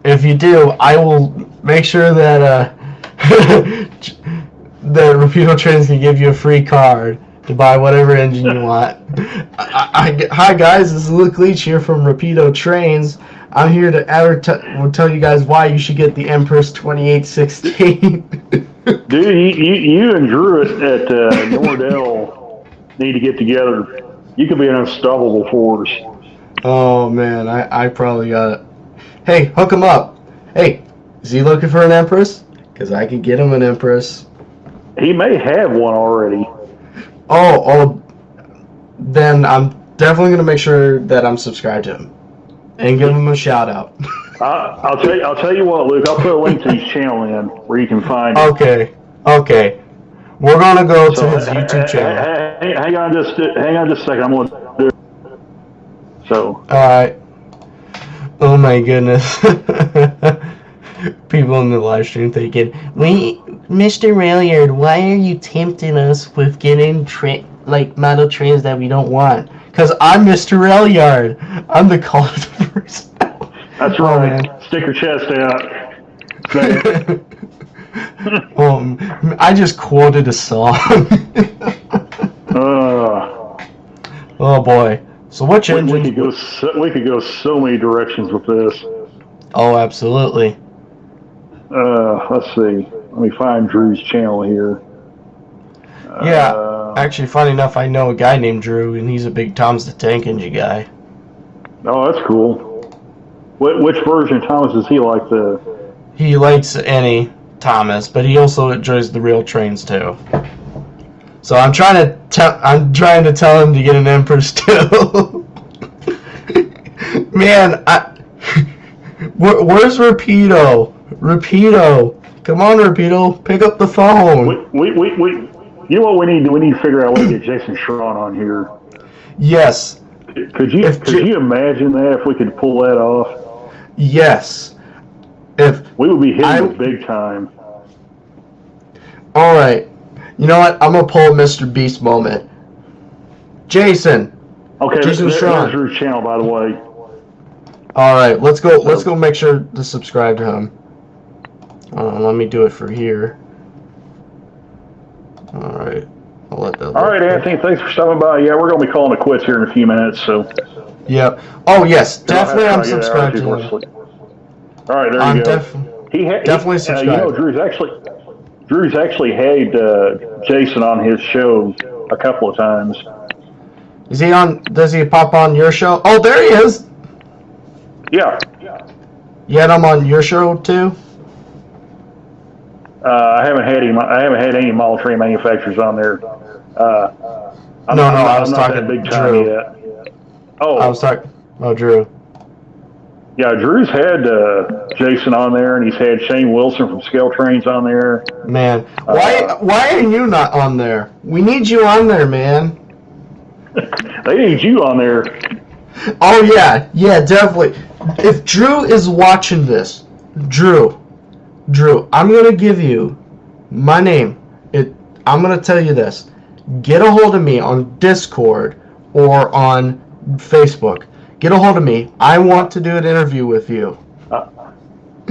Speaker 2: If you do, I will make sure that that Rapido Trains can give you a free card to buy whatever engine you want. Hi guys, this is Luke Leach here from Rapido Trains. I'm here to tell you guys why you should get the Empress 2816.
Speaker 3: Dude, you and Drew at Nordell need to get together. You could be an unstoppable force.
Speaker 2: Oh man, I probably got it. Hey, hook him up. Hey, is he looking for an Empress? Because I could get him an Empress.
Speaker 3: He may have one already.
Speaker 2: Oh, then I'm definitely gonna make sure that I'm subscribed to him and give him a shout out.
Speaker 3: I'll tell you what, Luke. I'll put a link to his channel in where you can find it.
Speaker 2: Okay. We're gonna go to his YouTube channel.
Speaker 3: Hang on just a second. I'm gonna do it. So.
Speaker 2: Alright. Oh my goodness. People in the live stream thinking, "Wait, Mr. Railyard, why are you tempting us with getting model trains that we don't want?" Because I'm Mr. Railyard. I'm the cult person.
Speaker 3: That's right. Man. Stick your chest out.
Speaker 2: I just quoted a song. Oh boy. So which engine?
Speaker 3: We could go so many directions with this.
Speaker 2: Oh, absolutely.
Speaker 3: Let's see. Let me find Drew's channel here.
Speaker 2: Yeah. Actually, funny enough, I know a guy named Drew, and he's a big Tom's the Tank Engine guy.
Speaker 3: Oh, that's cool. Which version of Thomas does he like?
Speaker 2: He likes any Thomas, but he also enjoys the real trains too. So I'm trying to tell him to get an Empress too. Man, where's Rapido? Rapido, come on, Rapido, pick up the phone.
Speaker 3: We you know what we need? We need to figure out a way to get Jason Schron on here.
Speaker 2: Yes.
Speaker 3: Could you imagine that if we could pull that off?
Speaker 2: Yes. If
Speaker 3: we would be hitting it big time.
Speaker 2: All right. You know what? I'm gonna pull a Mr. Beast moment. Jason.
Speaker 3: Okay.
Speaker 2: Jason Schron.
Speaker 3: There's Drew's channel, by the way.
Speaker 2: All right. Let's go. Let's go. Make sure to subscribe to him. Let me do it for here. All right. I'll let that.
Speaker 3: All right, Anthony. Thanks for stopping by. Yeah, we're gonna be calling it quits here in a few minutes. So.
Speaker 2: Yep. Oh yes, definitely. I'm subscribed to him.
Speaker 3: All right, there you go.
Speaker 2: Definitely subscribe.
Speaker 3: You know, Drew's actually had Jason on his show a couple of times.
Speaker 2: Is he on? Does he pop on your show? Oh, there he is.
Speaker 3: Yeah.
Speaker 2: You had him on your show too?
Speaker 3: I haven't had him. I haven't had any model train manufacturers on there.
Speaker 2: I was talking
Speaker 3: big time
Speaker 2: Drew.
Speaker 3: yet. Oh,
Speaker 2: I was talking. Oh, Drew.
Speaker 3: Yeah, Drew's had Jason on there, and he's had Shane Wilson from Scale Trains on there.
Speaker 2: Man, why are you not on there? We need you on there, man.
Speaker 3: They need you on there.
Speaker 2: Oh yeah, definitely. If Drew is watching this, Drew, I'm gonna give you my name. I'm gonna tell you this. Get a hold of me on Discord or on Facebook. Get a hold of me. I want to do an interview with you.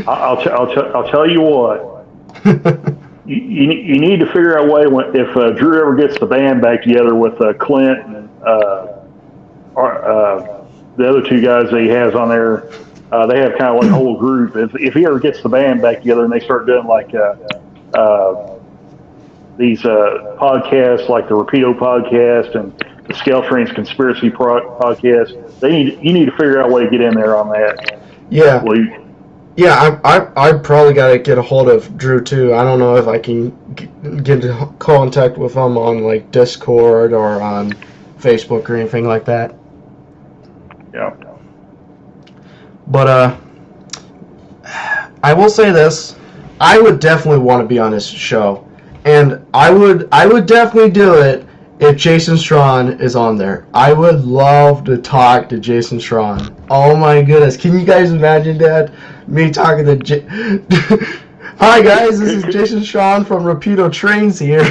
Speaker 3: I'll tell you what. you need to figure out a way if Drew ever gets the band back together with Clint and the other two guys that he has on there. They have kind of like a whole group. If he ever gets the band back together and they start doing like these podcasts, like the Rapido podcast and the Scale Trains Conspiracy podcast, you need to figure out a way to get in there on that.
Speaker 2: Yeah. Yeah, I probably got to get a hold of Drew too. I don't know if I can get in contact with him on like Discord or on Facebook or anything like that.
Speaker 3: Yeah.
Speaker 2: But I will say this: I would definitely want to be on his show, and I would definitely do it if Jason Schron is on there. I would love to talk to Jason Schron. Oh my goodness. Can you guys imagine that? Me talking to Hi guys, this is Jason Schron from Rapido Trains here.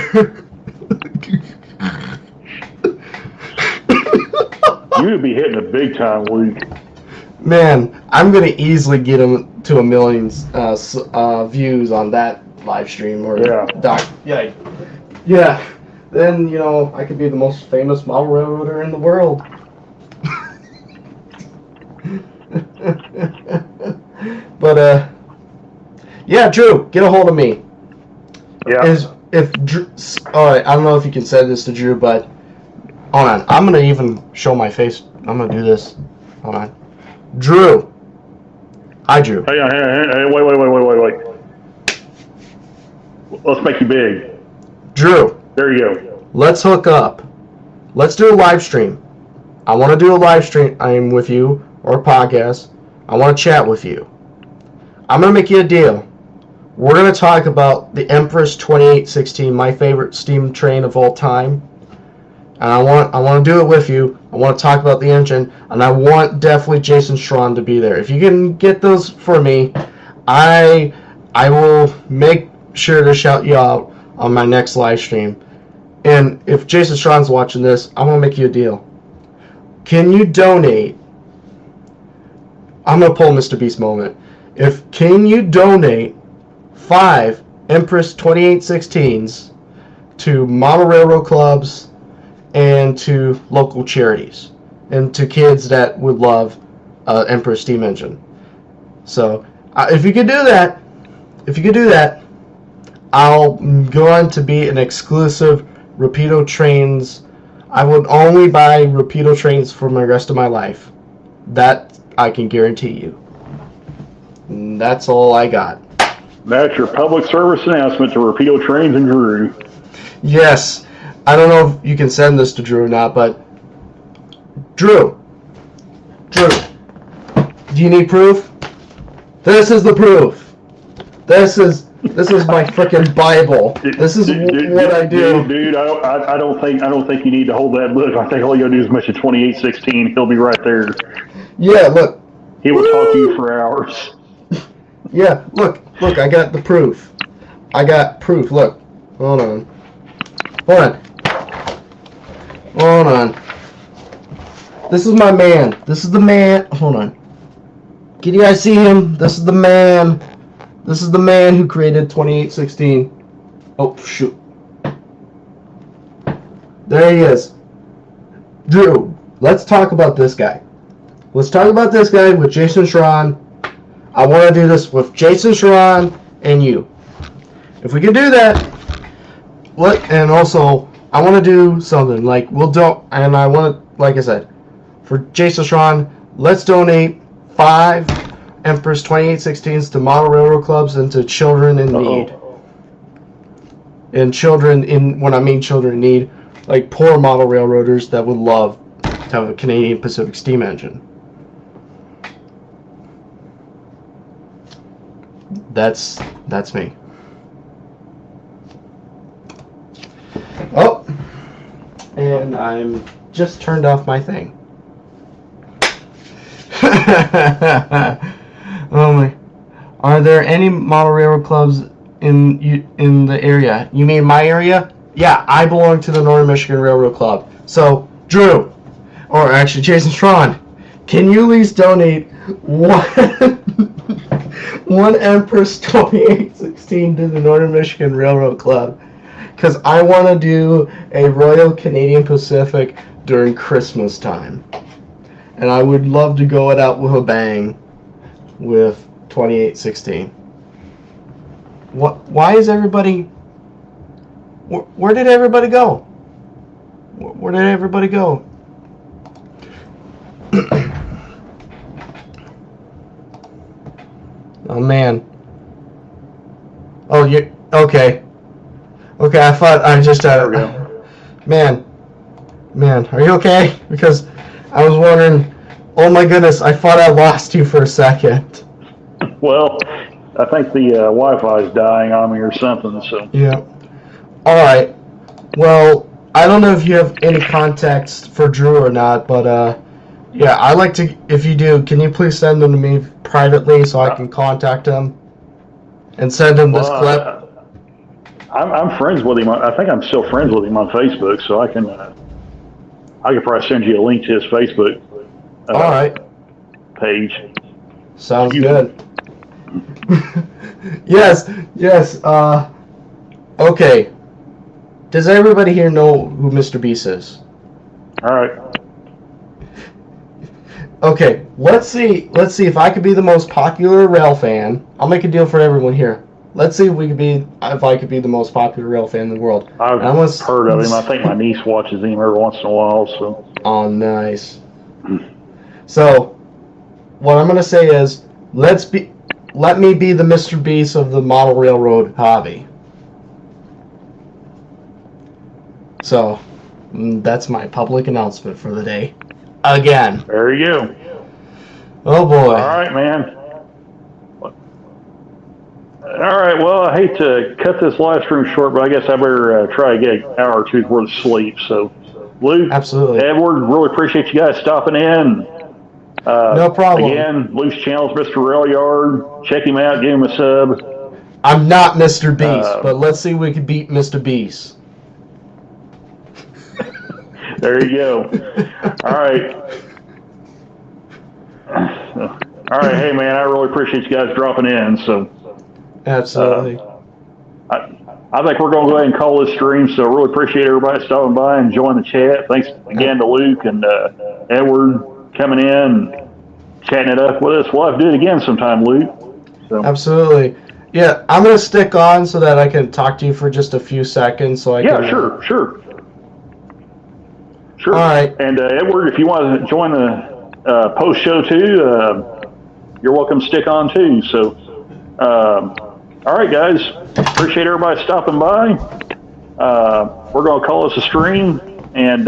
Speaker 3: You would be hitting a big time week.
Speaker 2: Man, I'm going to easily get him to 1 million views on that live stream. Or Yeah. Then, I could be the most famous model railroader in the world. But, yeah, Drew, get a hold of me.
Speaker 3: Yeah.
Speaker 2: If Drew, all right, I don't know if you can say this to Drew, but hold on. I'm going to even show my face. I'm going to do this. Hold on. Drew. Hi, Drew.
Speaker 3: Hey, wait. Let's make you big.
Speaker 2: Drew.
Speaker 3: There you go.
Speaker 2: Let's hook up. Let's do a live stream. I want to do a live stream with you or a podcast. I want to chat with you. I'm going to make you a deal. We're going to talk about the Empress 2816, my favorite steam train of all time. And I want to do it with you. I want to talk about the engine, and I want definitely Jason Schron to be there. If you can get those for me, I will make sure to shout you out on my next live stream. And if Jason Schron's watching this, I'm going to make you a deal. Can you donate? I'm going to pull Mr. Beast moment. Can you donate 5 Empress 2816s to model railroad clubs and to local charities and to kids that would love Empress steam engine? So if you could do that, I'm going to be an exclusive Rapido Trains. I would only buy Rapido Trains for the rest of my life. That I can guarantee you. And that's all I got.
Speaker 3: That's your public service announcement to Rapido Trains and Drew.
Speaker 2: Yes. I don't know if you can send this to Drew or not, but Drew, do you need proof? This is the proof. This is my freaking Bible. This is what I do.
Speaker 3: Dude, I don't think you need to hold that book. I think all you gotta do is mention 2816. He'll be right there.
Speaker 2: Yeah, look.
Speaker 3: He will talk to you for hours.
Speaker 2: Yeah, look, I got the proof. I got proof. Look, hold on. This is my man. This is the man. Hold on. Can you guys see him? This is the man. This is the man who created 2816. Oh, shoot. There he is. Drew, let's talk about this guy. Let's talk about this guy with Jason Schron. I want to do this with Jason Schron and you. If we can do that, and also, I want to do something like and I want to, like I said, for Jason Schron, let's donate 5 Empress 2816s to model railroad clubs and to children in need. And when I mean children in need, like poor model railroaders that would love to have a Canadian Pacific steam engine. That's me. Oh, and I'm just turned off my thing. Oh my! Are there any model railroad clubs in the area? You mean my area? Yeah, I belong to the Northern Michigan Railroad Club. So, Drew, or actually Jason Schron, can you at least donate one Empress 2816 to the Northern Michigan Railroad Club? Because I want to do a Royal Canadian Pacific during Christmas time. And I would love to go it out with a bang with 2816. Why is everybody... Where did everybody go? Where did everybody go? Oh, man. Oh, you... Okay. Okay, I thought I just had it. Man, are you okay? Because I was wondering, oh my goodness, I thought I lost you for a second.
Speaker 3: Well, I think the Wi-Fi is dying on me or something, so.
Speaker 2: Yeah. All right. Well, I don't know if you have any context for Drew or not, but yeah, I'd like to, if you do, can you please send them to me privately so I can contact him and send him this clip?
Speaker 3: I'm friends with him. I think I'm still friends with him on Facebook, so I can probably send you a link to his Facebook
Speaker 2: all right.
Speaker 3: page.
Speaker 2: Sounds good. Yes. Okay. Does everybody here know who Mr. Beast is?
Speaker 3: All right.
Speaker 2: Okay, let's see if I could be the most popular rail fan. I'll make a deal for everyone here. Let's see if I could be the most popular rail fan in the world.
Speaker 3: I've heard of him. I think my niece watches him every once in a while. So.
Speaker 2: Oh, nice. So, what I'm gonna say is, let me be the Mr. Beast of the model railroad hobby. So, that's my public announcement for the day. Again.
Speaker 3: There you go.
Speaker 2: Oh boy.
Speaker 3: All right, man. All right, well, I hate to cut this live stream short, but I guess I better try to get an hour or two's worth of sleep. So, Luke,
Speaker 2: absolutely.
Speaker 3: Edward, really appreciate you guys stopping in.
Speaker 2: No problem.
Speaker 3: Again, Luke's channel's Mr. Rail Yard. Check him out, give him a sub.
Speaker 2: I'm not Mr. Beast, but let's see if we can beat Mr. Beast.
Speaker 3: There you go. All right. All right, hey, man, I really appreciate you guys dropping in. So.
Speaker 2: Absolutely.
Speaker 3: I think we're going to go ahead and call this stream, so really appreciate everybody stopping by and joining the chat. Thanks again to Luke and Edward coming in and chatting it up with us. We'll have to do it again sometime, Luke. So.
Speaker 2: Absolutely. Yeah, I'm going to stick on so that I can talk to you for just a few seconds. So I can.
Speaker 3: Yeah, sure.
Speaker 2: All right.
Speaker 3: And Edward, if you want to join the post show too, you're welcome to stick on too. So. All right, guys. Appreciate everybody stopping by. We're going to call this a stream, and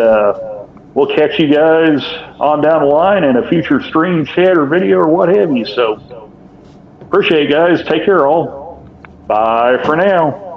Speaker 3: we'll catch you guys on down the line in a future stream, chat, or video, or what have you. So, appreciate it, guys. Take care, all. Bye for now.